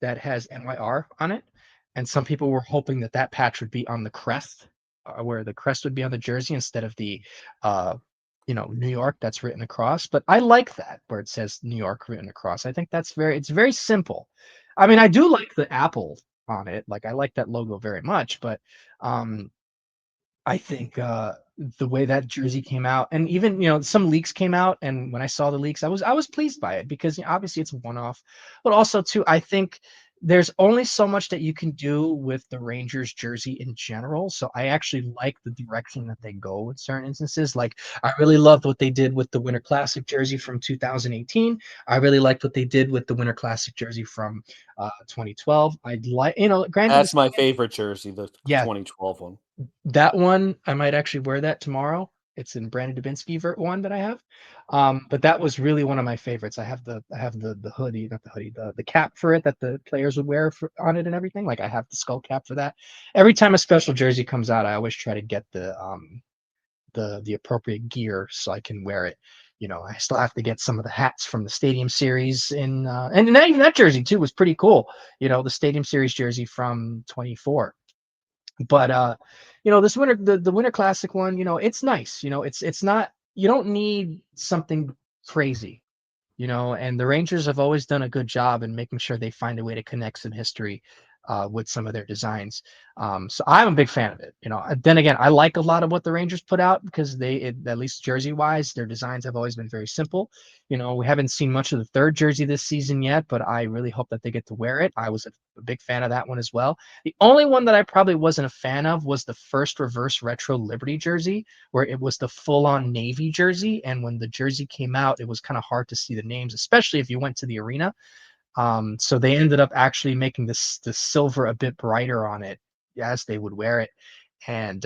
that has NYR on it, and some people were hoping that that patch would be on the crest, where the crest would be on the jersey instead of the, uh, New York that's written across. But I like that where it says New York written across. I think it's very simple. I mean, I do like the apple on it. Like I like that logo very much, but um, I think, the way that jersey came out, and even, some leaks came out, and when I saw the leaks, I was pleased by it because, obviously it's a one-off, but also too, I think there's only so much that you can do with the Rangers jersey in general, so I actually like the direction that they go in certain instances. Like, I really loved what they did with the Winter Classic jersey from 2018. I really liked what they did with the Winter Classic jersey from, 2012. I like, granted, That's my favorite jersey, the yeah, 2012 one. that one, I might actually wear that tomorrow. It's in Brandon Dubinsky one that I have. But that was really one of my favorites. I have the hoodie, not the hoodie, the cap for it that the players would wear on it and everything. Like I have the skull cap for that. Every time a special jersey comes out, I always try to get the appropriate gear so I can wear it. I still have to get some of the hats from the Stadium Series and even that jersey too was pretty cool. The Stadium Series jersey from 24. But this the Winter Classic one, it's nice. It's not, you don't need something crazy, and the Rangers have always done a good job in making sure they find a way to connect some history, with some of their designs. So I'm a big fan of it. Then again, I like a lot of what the Rangers put out because at least jersey wise, their designs have always been very simple. We haven't seen much of the third jersey this season yet, but I really hope that they get to wear it. I was a big fan of that one as well. The only one that I probably wasn't a fan of was the first reverse retro Liberty jersey, where it was the full on navy jersey. And when the jersey came out, it was kind of hard to see the names, especially if you went to the arena. So they ended up actually making the silver a bit brighter on it as they would wear it. And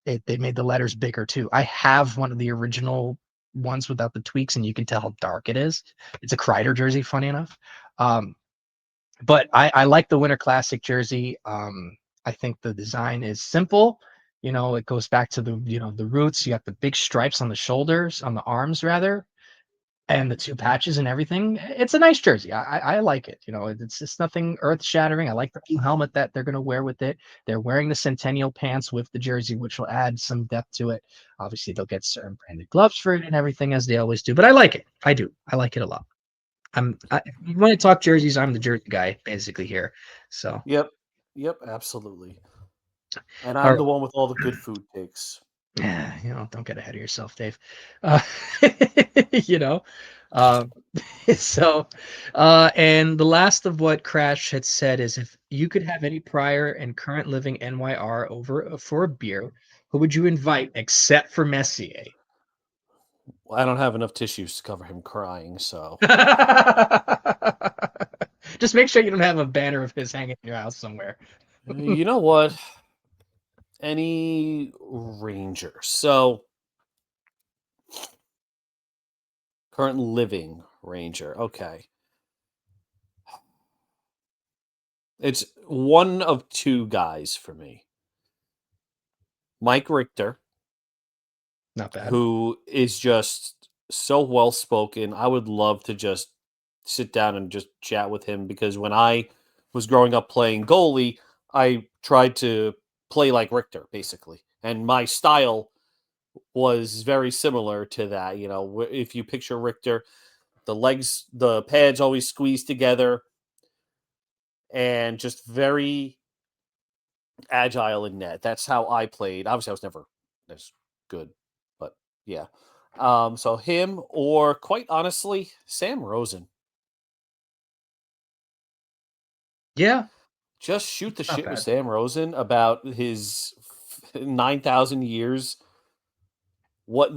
they made the letters bigger too. I have one of the original ones without the tweaks, and you can tell how dark it is. It's a Kreider jersey, funny enough. Um, but I like the Winter Classic jersey. I think the design is simple. It goes back to the roots. You got the big stripes on the shoulders, on the arms rather, and the two patches and everything. It's a nice jersey. I like it. It's just nothing earth shattering. I like the blue helmet that they're going to wear with it. They're wearing the Centennial pants with the jersey, which will add some depth to it. Obviously, they'll get certain branded gloves for it and everything as they always do. But I like it. I do. I like it a lot. When I talk jerseys, I'm the jersey guy basically here. So, Yep. Yep, absolutely. And all I'm right. the one with all the good food takes. Yeah, don't get ahead of yourself, Dave. Uh, you know, um, so, and the last of what Crash had said is if you could have any prior and current living NYR over for a beer, who would you invite except for Messier? Well, I don't have enough tissues to cover him crying, so Just make sure you don't have a banner of his hanging in your house somewhere. you know what? Any ranger. So current living ranger. Okay. It's one of two guys for me. Mike Richter, Not bad. who is just so well spoken. I would love to just sit down and just chat with him because when I was growing up playing goalie, I tried to play like Richter basically. And my style was very similar to that. If you picture Richter, the legs, the pads always squeezed together and just very agile in net. That's how I played. Obviously, I was never as good, but yeah. So him or quite honestly, Sam Rosen. Yeah, Just shoot the it's not shit with bad. Sam Rosen about his 9,000 years. What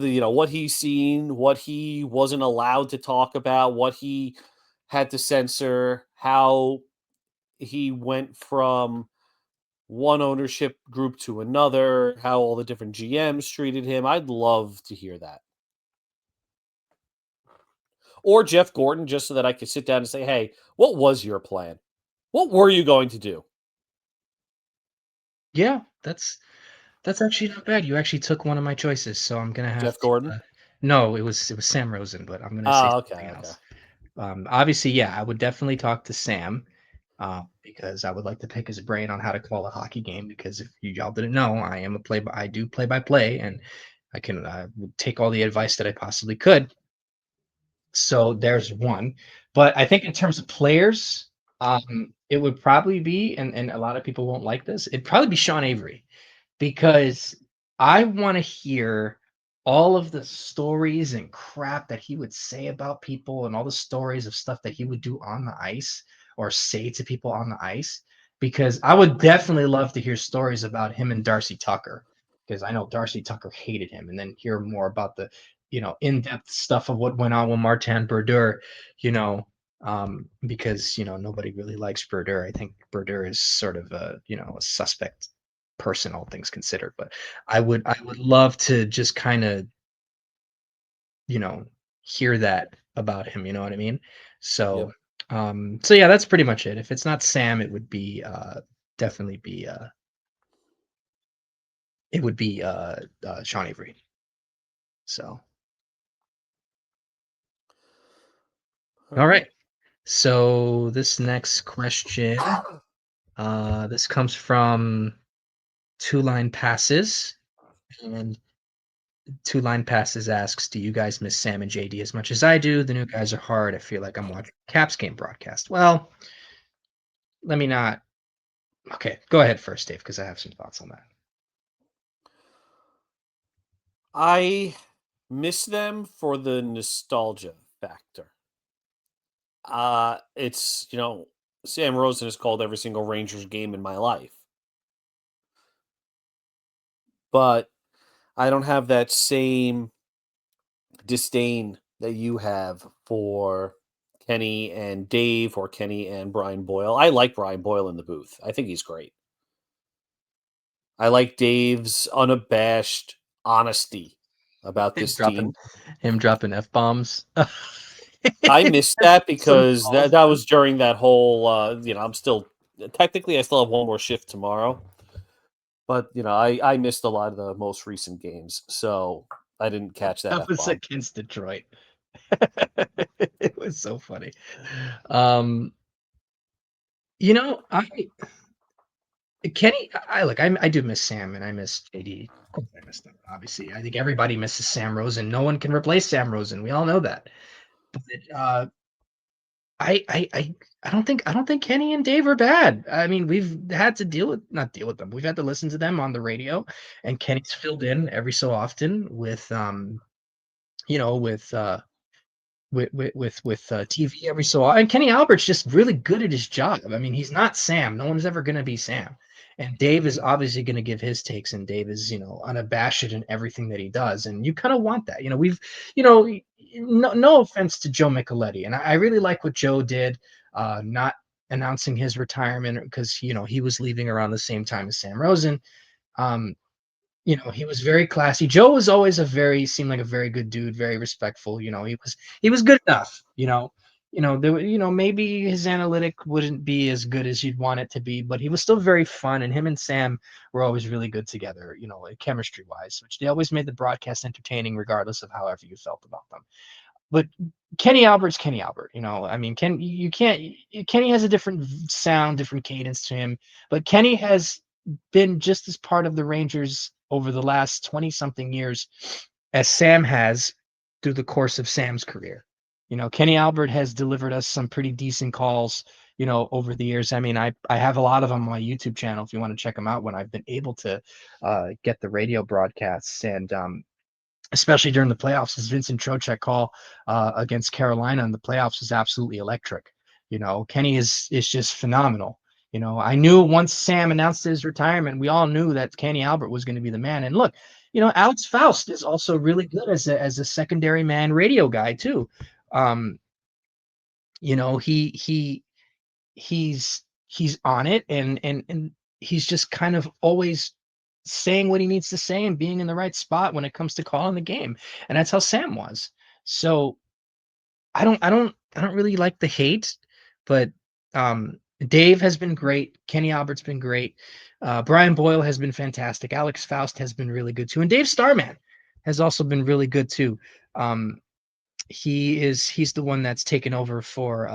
he's seen, what he wasn't allowed to talk about, what he had to censor, how he went from one ownership group to another, how all the different GMs treated him. I'd love to hear that. Or Jeff Gordon, just so that I could sit down and say, hey, what was your plan? What were you going to do? Yeah, that's actually not bad. You actually took one of my choices, so I'm gonna have Jeff to. Gordon? No, it was Sam Rosen, but I'm gonna say Ah, okay, something okay. else. Obviously, yeah, I would definitely talk to Sam, because I would like to pick his brain on how to call a hockey game. Because if y'all didn't know, I do play by play, and I would take all the advice that I possibly could. So there's one. But I think in terms of players, it would probably be, and a lot of people won't like this, it'd probably be Sean Avery, because I want to hear all of the stories and crap that he would say about people and all the stories of stuff that he would do on the ice or say to people on the ice. Because I would definitely love to hear stories about him and Darcy Tucker, because I know Darcy Tucker hated him, and then hear more about the in-depth stuff of what went on with Martin Brodeur, you know, because nobody really likes Brodeur. I think Brodeur is sort of a suspect person, all things considered. But I would love to just kind of you know hear that about him. You know what I mean? So Yep. so yeah, that's pretty much it. If it's not Sam, it would be definitely be it would be Sean Avery. So All all right. right. So this next question, this comes from Two Line Passes, and Two Line Passes asks, "Do you guys miss Sam and JD as much as I do? The new guys are hard. I feel like I'm watching a Caps game broadcast." Well, let me not. Okay, go ahead first, Dave, because I have some thoughts on that. I miss them for the nostalgia factor. It's Sam Rosen has called every single Rangers game in my life, but I don't have that same disdain that you have for Kenny and Dave or Kenny and Brian Boyle. I like Brian Boyle in the booth. I think he's great. I like Dave's unabashed honesty about Him this dropping, team. him dropping f bombs. I missed that Some because calls, that man. was during that whole I'm still technically I still have one more shift tomorrow, but I missed a lot of the most recent games, so I didn't catch that That F was bomb. against Detroit. It was so funny. Um, I Kenny, I look, I do miss Sam and I miss JD. Of course, I miss them. Obviously, I think everybody misses Sam Rosen. No one can replace Sam Rosen. We all know that. But I don't think Kenny and Dave are bad. I mean, we've had to not deal with them. We've had to listen to them on the radio, and Kenny's filled in every so often with you know, with uh with TV every so often. And Kenny Albert's just really good at his job. I mean, he's not Sam. No one's ever going to be Sam. And Dave is obviously going to give his takes, and Dave is, unabashed in everything that he does. And you kind of want that. You know, no offense to Joe Micheletti, and I really like what Joe did, not announcing his retirement because he was leaving around the same time as Sam Rosen. Um, he was very classy. Joe was always seemed like a very good dude, very respectful. He was good enough. Maybe his analytic wouldn't be as good as you'd want it to be, but he was still very fun. And him and Sam were always really good together. Like chemistry wise, which they always made the broadcast entertaining, regardless of however you felt about them. But Kenny Albert's Kenny Albert. I mean, you can't. Kenny has a different sound, different cadence to him, but Kenny has been just as part of the Rangers over the last 20 something years as Sam has through the course of Sam's career. Kenny Albert has delivered us some pretty decent calls, over the years. I mean, I have a lot of them on my YouTube channel if you want to check them out when I've been able to get the radio broadcasts. And especially during the playoffs. His Vincent Trocheck call against Carolina in the playoffs was absolutely electric. Kenny is just phenomenal. I knew once Sam announced his retirement, we all knew that Kenny Albert was going to be the man. And look, Alex Faust is also really good as a secondary man radio guy too. Um, he's on it, and he's just kind of always saying what he needs to say and being in the right spot when it comes to calling the game. And that's how Sam was. So I don't really like the hate, but Dave has been great. Kenny Albert's been great. Brian Boyle has been fantastic. Alex Faust has been really good too. And Dave Starman has also been really good too. Um, he's the one that's taken over for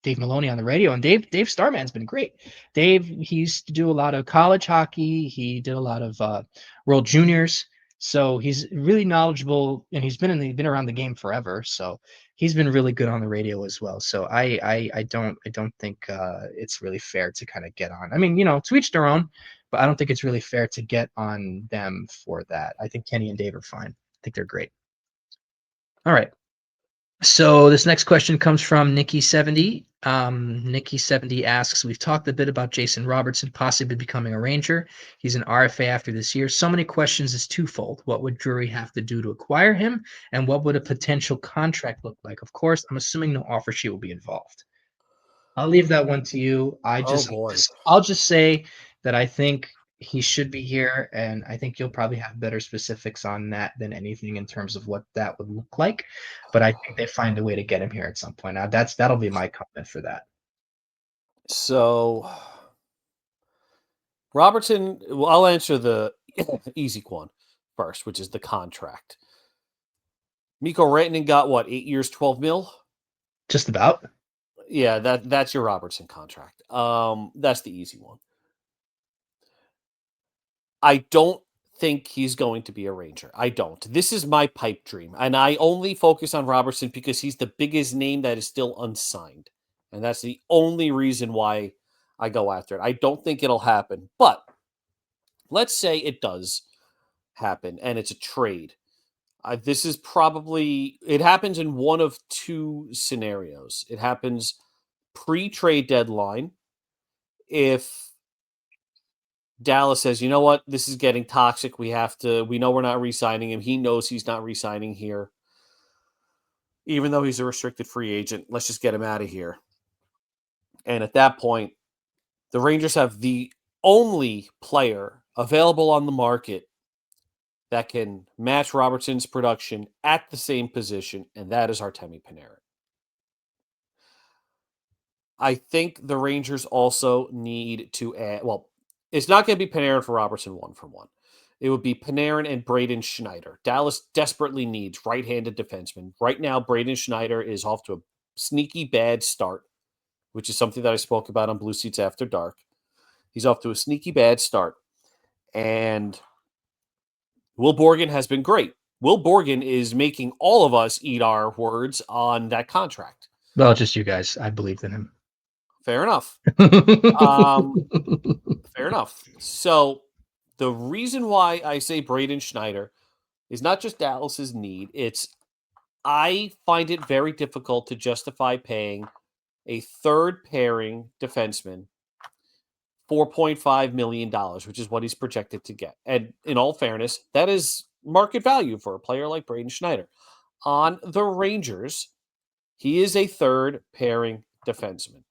Dave Maloney on the radio, and Dave Starman's been great. Dave, he used to do a lot of college hockey. He did a lot of World Juniors, so he's really knowledgeable, and he's been around the game forever. So he's been really good on the radio as well. So I don't think it's really fair to kind of get on. I mean, to each their own, but I don't think it's really fair to get on them for that. I think Kenny and Dave are fine. I think they're great. All right. So this next question comes from Nikki70. Nikki70 asks, we've talked a bit about Jason Robertson possibly becoming a Ranger. He's an RFA after this year. So many questions is twofold. What would Drury have to do to acquire him? And what would a potential contract look like? Of course, I'm assuming no offer sheet will be involved. I'll leave that one to you. Oh boy. I'll just say that I think he should be here, and I think you'll probably have better specifics on that than anything in terms of what that would look like. But I think they find a way to get him here at some point. Now that'll be my comment for that. So Robertson, well, I'll answer the easy one first, which is the contract. Mikko Rantanen got what, 8 years, 12 mil? Just about. Yeah, that's your Robertson contract. That's the easy one. I don't think he's going to be a Ranger. I don't. This is my pipe dream, and I only focus on Robertson because he's the biggest name that is still unsigned, and that's the only reason why I go after it. I don't think it'll happen, but let's say it does happen, and it's a trade. This is probably it happens in one of two scenarios. It happens pre-trade deadline if Dallas says, you know what, this is getting toxic. We know we're not re-signing him. He knows he's not re-signing here. Even though he's a restricted free agent, let's just get him out of here. And at that point, the Rangers have the only player available on the market that can match Robertson's production at the same position, and that is Artemi Panarin. I think the Rangers also need to add, well, it's not going to be Panarin for Robertson 1-for-1. It would be Panarin and Braden Schneider. Dallas desperately needs right-handed defensemen. Right now, Braden Schneider is off to a sneaky bad start, which is something that I spoke about on Blue Seats After Dark. He's off to a sneaky bad start. And Will Borgen has been great. Will Borgen is making all of us eat our words on that contract. Well, just you guys. I believed in him. Fair enough. Fair enough. So the reason why I say Braden Schneider is not just Dallas's need. It's I find it very difficult to justify paying a third pairing defenseman $4.5 million, which is what he's projected to get. And in all fairness, that is market value for a player like Braden Schneider. On the Rangers, he is a third pairing defenseman.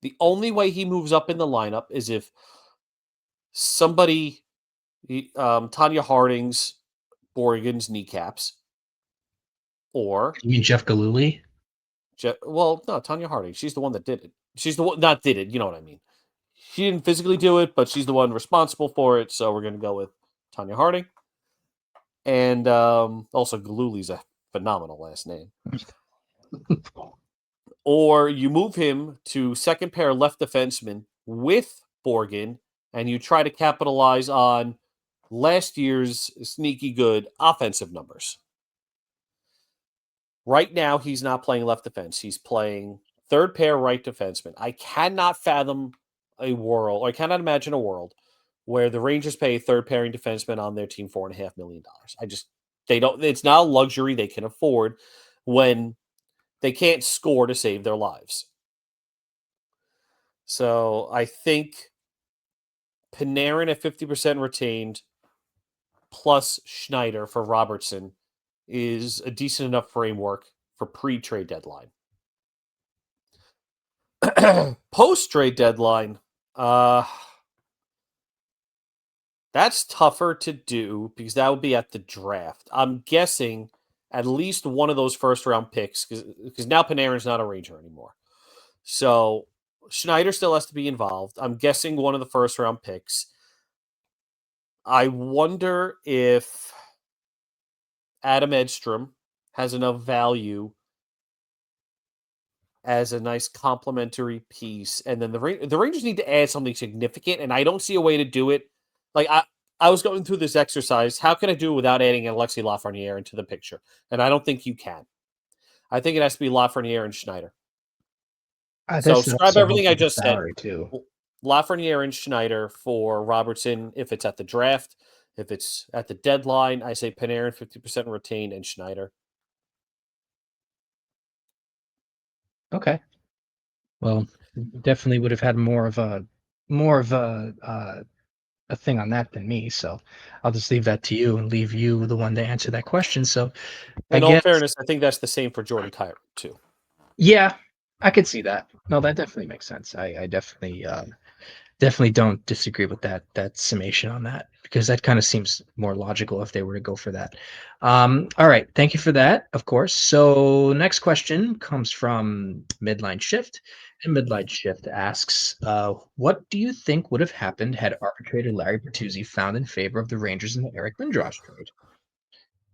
The only way he moves up in the lineup is if somebody, Tanya Harding's Borgen's kneecaps, or You mean Jeff Galooly? well, no, Tanya Harding. She's the one that did it. She's the one not did it. You know what I mean? She didn't physically do it, but she's the one responsible for it. So we're going to go with Tanya Harding. And also, Galooly's a phenomenal last name. Or you move him to second pair left defenseman with Borgen, and you try to capitalize on last year's sneaky good offensive numbers. Right now, he's not playing left defense. He's playing third pair right defenseman. I cannot fathom a world, or I cannot imagine a world where the Rangers pay a third pairing defenseman on their team $4.5 million. They don't, it's not a luxury they can afford when they can't score to save their lives. So I think Panarin at 50% retained plus Schneider for Robertson is a decent enough framework for pre-trade deadline. Post-trade deadline, that's tougher to do because that would be at the draft. I'm guessing at least one of those first-round picks, because now Panarin's not a Ranger anymore. So Schneider still has to be involved. I'm guessing one of the first-round picks. I wonder if Adam Edstrom has enough value as a nice complementary piece, and then the Rangers need to add something significant, and I don't see a way to do it. Like I was going through this exercise. How can I do it without adding Alexis Lafreniere into the picture? And I don't think you can. I think it has to be Lafreniere and Schneider. So This scrap also everything helps I with the just said. salary too. Lafreniere and Schneider for Robertson if it's at the draft. If it's at the deadline, I say Panarin 50% retained and Schneider. Okay. Well, definitely would have had more of a thing on that than me. So I'll just leave that to you and leave you the one to answer that question. So I In all guess, fairness, I think that's the same for Jordan Kyrou too. yeah, I could see that. No, that definitely makes sense. I definitely definitely don't disagree with that summation on that because that kind of seems more logical if they were to go for that. All right, thank you for that, of course. So next question comes from Midline Shift, and Midline Shift asks, "What do you think would have happened had arbitrator Larry Bertuzzi found in favor of the Rangers in the Eric Lindros trade?"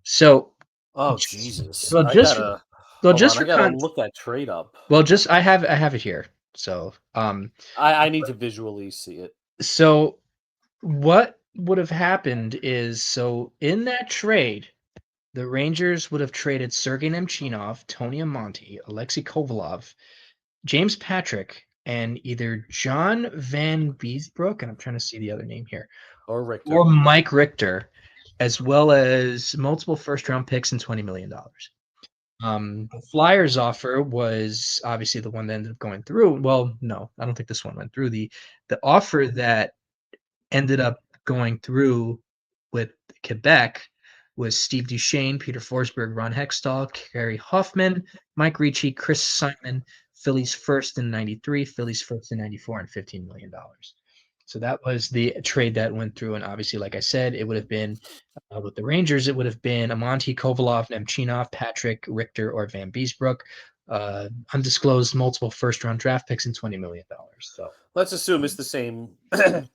So, Oh just, Jesus. well, I just gotta well, hold on, just I for gotta con, look that trade up. well, just I have it here. So, I need to visually see it. so what would have happened is so in that trade, the Rangers would have traded Sergei Nemchinov, Tony Amonte, Alexei Kovalov, James Patrick, and either John Van Beesbrook, and I'm trying to see the other name here, Or or Richter. Mike Richter, as well as multiple first round picks and $20 million. The Flyers offer was obviously the one that ended up going through. Well, no, I don't think this one went through. The offer that ended up going through with Quebec was Steve Duchesne, Peter Forsberg, Ron Hextall, Kerry Hoffman, Mike Ricci, Chris Simon, Phillies first in 93, Phillies first in 94, and $15 million. So that was the trade that went through. And obviously, like I said, it would have been with the Rangers, it would have been Amonte, Kovalov, Nemchinov, Patrick, Richter, or Van Beesbrook. Undisclosed multiple first round draft picks and $20 million. So Let's assume it's the same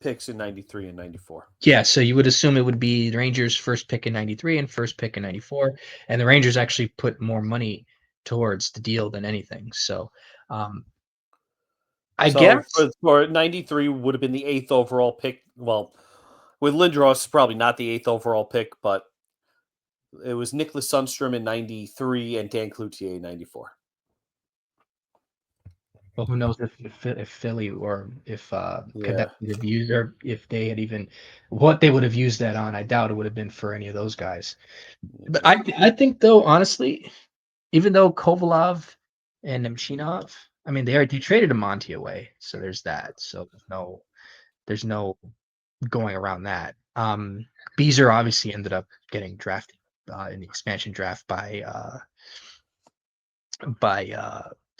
picks in 93 and 94. yeah, so you would assume it would be the Rangers' first pick in 93 and first pick in 94. And the Rangers actually put more money towards the deal than anything. So um, I So guess, for 93 would have been the eighth overall pick. Well, with Lindros, probably not the eighth overall pick, but it was Nicholas Sundstrom in 93 and Dan Cloutier in 94. well, who knows if Philly or if Quebec Yeah. would have used, or if they had even what they would have used that on. I doubt it would have been for any of those guys. But I think, though, honestly, even though Kovalov and Nemchinov, I mean, they traded Amonte away. So there's that. So there's no going around that. Beezer obviously ended up getting drafted in the expansion draft by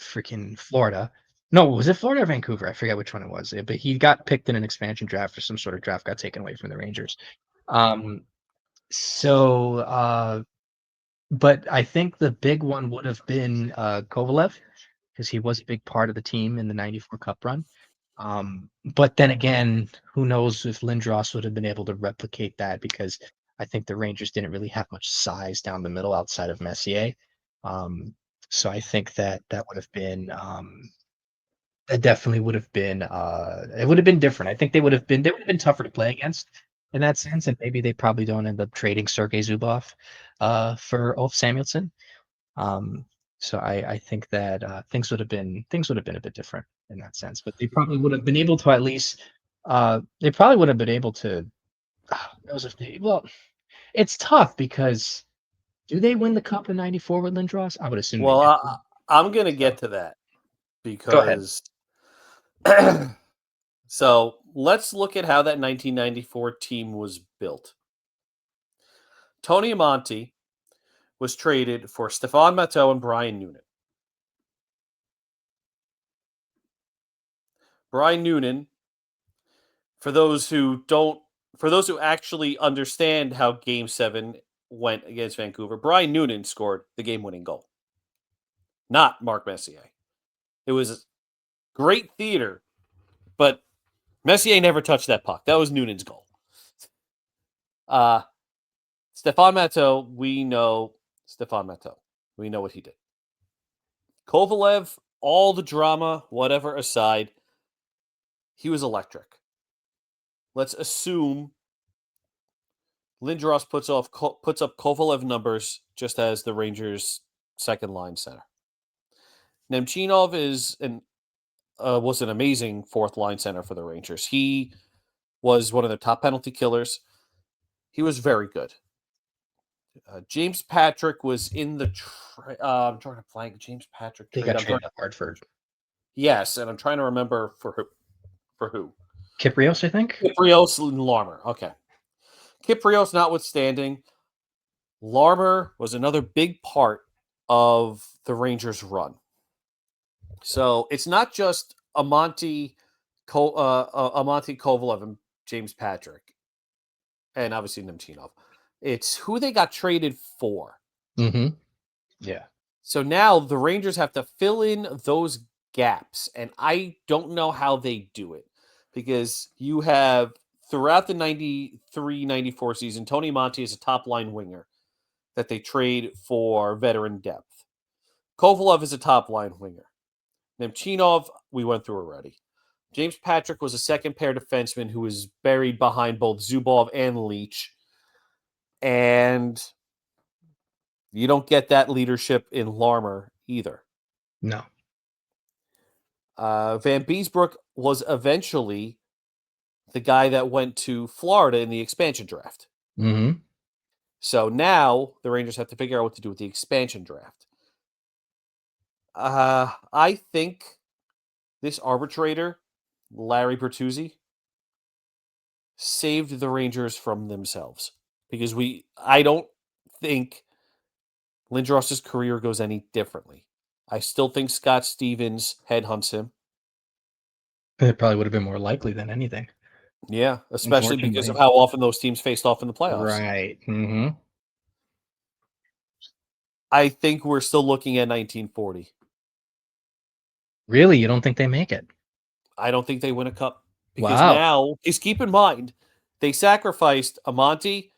freaking Florida. No, was it Florida or Vancouver? I forget which one it was. But he got picked in an expansion draft or some sort of draft got taken away from the Rangers. Um, so, but I think the big one would have been Kovalev because he was a big part of the team in the '94 Cup run. But then again, who knows if Lindros would have been able to replicate that because I think the Rangers didn't really have much size down the middle outside of Messier. Um, so I think that would have been that definitely would have been it would have been different. I think they would have been tougher to play against in that sense, and maybe they probably don't end up trading Sergei Zubov for Ulf Samuelsson. Um, so I think that things would have been a bit different in that sense, but they probably would have been able to at least they probably would have been able to who knows if they well it's tough because do they win the cup in '94 with Lindros? I would assume they Well, do. I'm going to So get to that go ahead. because so let's look at how that 1994 team was built. Tony Amonte was traded for Stefan Matteau and Brian Noonan. Brian Noonan, for those who don't, for those who actually understand how Game 7 went against Vancouver, Brian Noonan scored the game winning goal, not Mark Messier. It was great theater, but Messier never touched that puck. That was Noonan's goal. Uh, Stefan Matteau, we know Stefan Matteau. We know what he did. Kovalev, all the drama, whatever aside, he was electric. Let's assume Lindros puts up Kovalev numbers just as the Rangers' second line center. Nemchinov was an amazing fourth line center for the Rangers. He was one of the top penalty killers. He was very good. James Patrick was in the. I'm trying to blank James Patrick They trade. got traded to Hartford. Yes, and I'm trying to remember for who. For who? Kiprios, I think. Kiprios and Larmer. Okay. Kiprios notwithstanding, Larmer was another big part of the Rangers' run. So it's not just Amonte Kovalev and James Patrick, and obviously Nemchinov. It's who they got traded for. Mm-hmm. Yeah. So now the Rangers have to fill in those gaps, and I don't know how they do it because you have throughout the 93-94 season, Tony Monte is a top line winger that they trade for veteran depth. Kovalev is a top line winger. Nemchinov, we went through already. James Patrick was a second pair defenseman who was buried behind both Zubov and Leach. And you don't get that leadership in Larmer either. No. Van Beesbrook was eventually the guy that went to Florida in the expansion draft. Mm-hmm. So now the Rangers have to figure out what to do with the expansion draft. I think this arbitrator, Larry Bertuzzi, saved the Rangers from themselves because I don't think Lindros's career goes any differently. I still think Scott Stevens headhunts him. It probably would have been more likely than anything. Yeah, especially because of Unfortunately. how often those teams faced off in the playoffs. Right. Mm-hmm. I think we're still looking at 1940. Really? You don't think they make it? I don't think they win a cup because Wow. now, is keep in mind, they sacrificed Amonte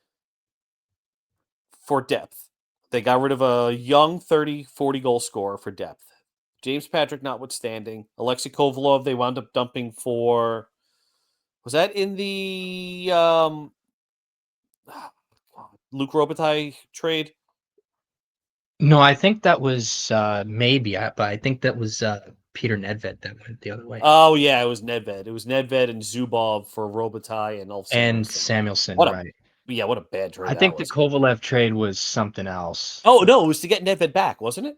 for depth. They got rid of a young 30, 40 goal scorer for depth. James Patrick notwithstanding. Alexei Kovalov, they wound up dumping for. Was that in the Luke Robitaille trade? No, I think that was maybe, but I think that was Peter Nedved that went the other way. Oh, yeah, it was Nedved. It was Nedved and Zubov for Robitaille and Ulf And Samuelsson. Samuelson, What a right. what a bad I trade that think the was. Kovalev trade was something else. Oh, no, it was to get Nedved back, wasn't it?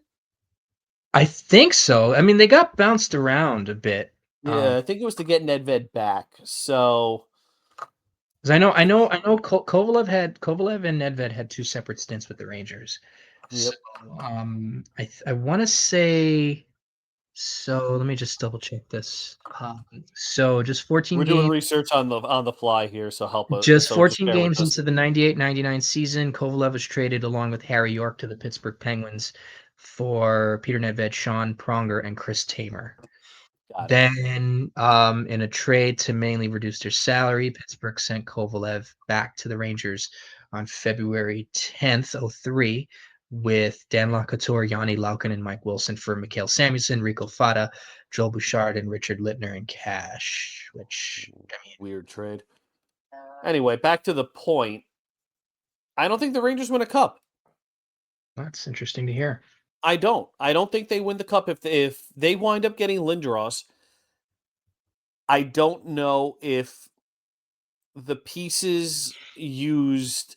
I think so. I mean, they got bounced around a bit. Yeah, I think it was to get Nedved back. So 'Cause I know Kovalev and Nedved had two separate stints with the Rangers. So yep. I want to say so. Let me just double check this. So just 14 We're doing games. research on the fly here, so help us. Just So just 14 bear with games us. into the 98-99 season, Kovalev was traded along with Harry York to the Pittsburgh Penguins for Peter Nedved, Sean Pronger, and Chris Tamer. Got it. Then, in a trade to mainly reduce their salary, Pittsburgh sent Kovalev back to the Rangers on February 10th, 03, with Dan LaCouture, Yanni Laukin, and Mike Wilson for Mikhail Samuelson, Rico Fata, Joel Bouchard, and Richard Littner in cash, which, I mean, Weird trade. Anyway, back to the point. I don't think the Rangers win a cup. that's interesting to hear. I don't. I don't think they win the cup if they wind up getting Lindros. I don't know if the pieces used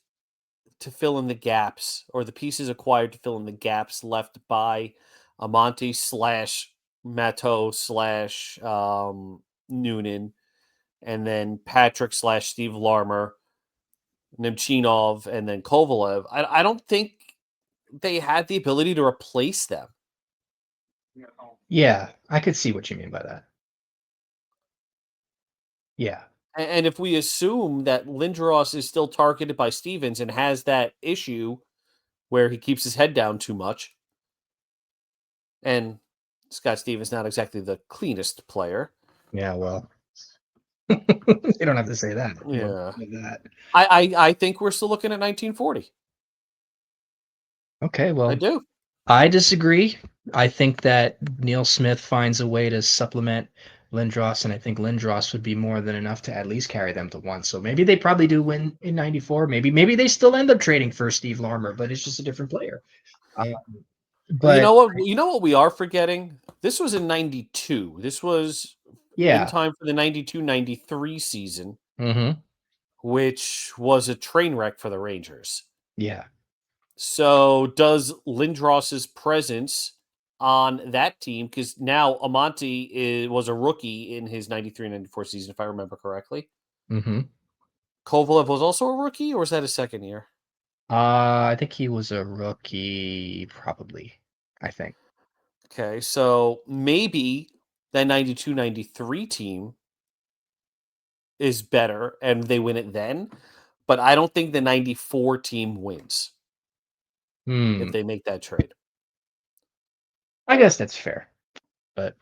to fill in the gaps or the pieces acquired to fill in the gaps left by Amonte slash Matto slash Noonan and then Patrick slash Steve Larmer, Nemchinov, and then Kovalev. I don't think they had the ability to replace them. Yeah, I could see what you mean by that. Yeah. And if we assume that Lindros is still targeted by Stevens and has that issue where he keeps his head down too much, and Scott Stevens not exactly the cleanest player. Yeah, well. You don't have to say that. You don't Yeah. say that. I think we're still looking at 1940. Okay, I well, do. I disagree. I think that Neil Smith finds a way to supplement Lindros, and I think Lindros would be more than enough to at least carry them to one. So maybe they probably do win in '94. Maybe they still end up trading for Steve Larmer, but it's just a different player. Um, You but know what? You know what we are forgetting? This was in 92. This was in yeah, time for the 92-93 season, hmm which was a train wreck for the Rangers. yeah. So does Lindros's presence on that team, because now was a rookie in his 93-94 season, if I remember correctly. hmm Kovalev was also a rookie, or was that his second year? I think he was a rookie, probably. I think. Okay, so maybe that 92-93 team is better and they win it then, but I don't think the 94 team wins if Hmm. they make that trade. I guess that's fair, but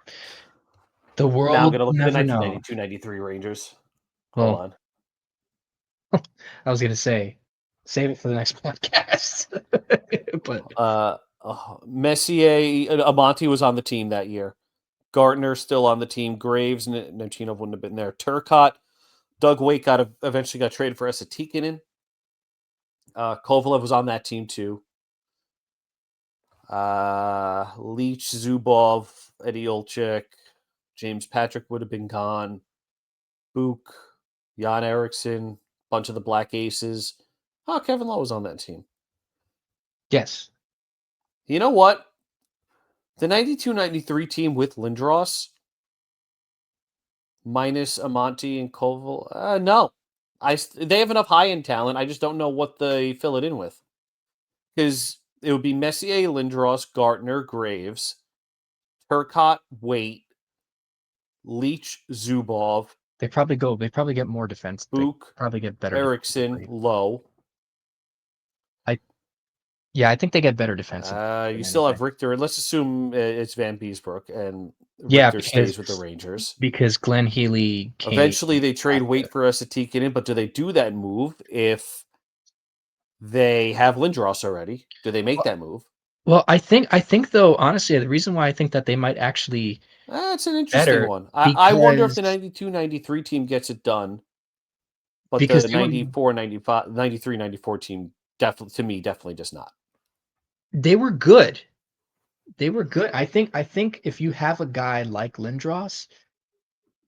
the world Now I'm will going to look at the never know. 1992-93 Rangers. Hold Well, on. I was gonna say, save it for the next podcast. But Messier, Amonte was on the team that year. Gartner still on the team. Graves, Nochinov wouldn't have been there. Turcotte, Doug Waite eventually got traded for Esatikinen. Kovalev was on that team too. Leach, Zubov, Eddie Olczyk, James Patrick would have been gone. Book, Jan Eriksson, bunch of the Black Aces. Oh, Kevin Lowe was on that team. yes, You know what? The 92-93 team with Lindros minus Amonte and Koval. No, they have enough high end talent. I just don't know what they fill it in with, because it would be Messier, Lindros, Gartner, Graves, Turcotte, Waite, Leach, Zubov, they probably get more defense. They Book, probably get better Erickson, defensively. Lowe. I Yeah, I think they get better defensively You than still have anything. Richter. Let's assume it's Van Beesbrook and Yeah, Richter stays with the Rangers. because Glenn Healy came Eventually, they trade Waite after. for Esatikinen, but do they do that move if they have Lindros already? Do they make Well, that move? I think though, honestly, the reason why I think that they might actually That's an interesting better one. I wonder if because the 92-93 team gets it done, but because the they were 94-95, 93-94 team definitely, to me, definitely does not. they were good. They were good. I think if you have a guy like Lindros,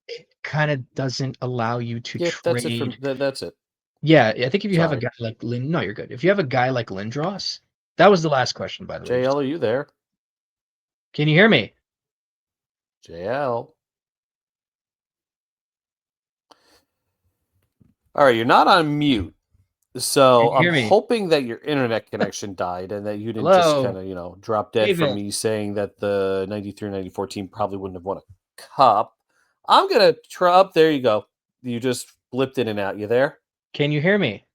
it kind of doesn't allow you to Yep, that's it trade. that's it. Yeah, I think if you have a Sorry. guy like no, you're good. If you have a guy like Lindros, that was the last question, by the way. JL, are you there? Can you hear me? JL. All right, you're not on mute. Can So you I'm hear me? hoping that your internet connection died and that you didn't just kind Hello, of, drop dead from David. me saying that the 93-94 team probably wouldn't have won a cup. I'm going to try up. There you go. You just blipped in and out. You there? Can you hear me?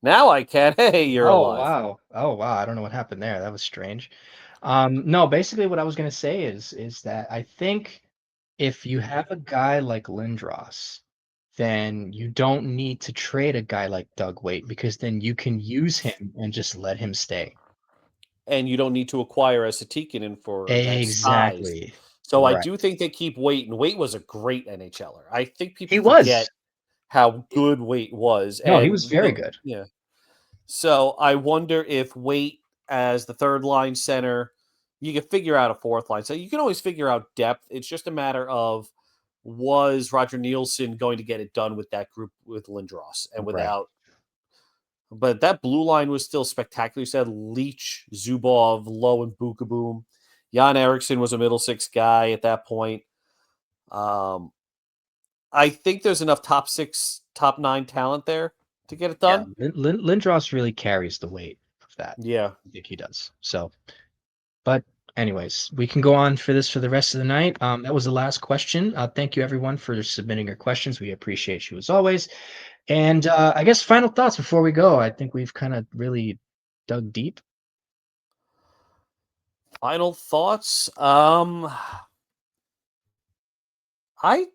Now I can. Hey, you're Oh alive. wow. Oh wow. I don't know what happened there. That was strange. No, basically what I was gonna say is that I think if you have a guy like Lindros, then you don't need to trade a guy like Doug Waite because then you can use him and just let him stay. And you don't need to acquire a Satikinen for that size. Exactly. So I Right. do think they keep Wait, and Wait was a great NHLer. I think people He was. forget how good Wait was, No, he and was very good. yeah. So I wonder if Wait as the third line center, you can figure out a fourth line. So you can always figure out depth. It's just a matter of, was Roger Nielsen going to get it done with that group with Lindros and Right. without. But that blue line was still spectacular. You said Leach, Zubov, Lowe, and Bukaboom. Jan Eriksson was a middle six guy at that point. Um, I think there's enough top six, top nine talent there to get it Yeah. done. Lindros really carries the weight of that. Yeah. I think he does. So, but anyways, we can go on for this for the rest of the night. That was the last question. Thank you everyone for submitting your questions. We appreciate you as always. And I guess final thoughts before we go. I think we've kind of really dug deep. Final thoughts. I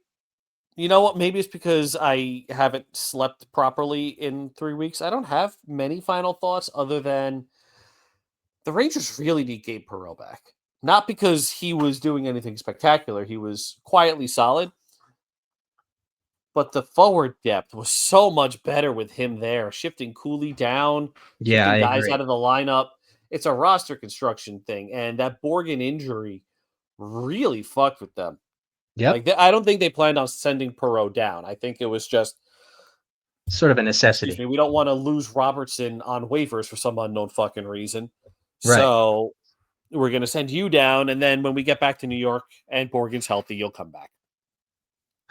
You know what? Maybe it's because I haven't slept properly in 3 weeks. I don't have many final thoughts other than the Rangers really need Gabe Perreault back. Not because he was doing anything spectacular. He was quietly solid, but the forward depth was so much better with him there, shifting Cooley down, Yeah, keeping I guys agree. out of the lineup. It's a roster construction thing, and that Borgen injury really fucked with them. Yep. I don't think they planned on sending Perot down. I think it was just, Sort of a excuse necessity. me, we don't want to lose Robertson on waivers for some unknown fucking reason. Right. So we're going to send you down, and then when we get back to New York and Borgen's healthy, you'll come back.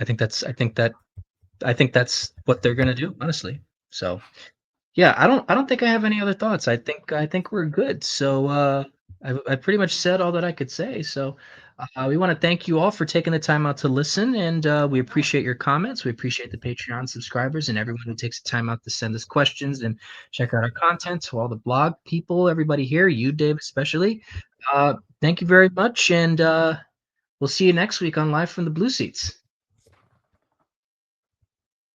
I think that's what they're gonna do, honestly. So yeah, I don't think I have any other thoughts. I think we're good. So I pretty much said all that I could say. So we want to thank you all for taking the time out to listen, and we appreciate your comments. We appreciate the Patreon subscribers and everyone who takes the time out to send us questions and check out our content. To all the blog people, everybody here, you Dave especially, thank you very much, and we'll see you next week on Live from the Blue Seats.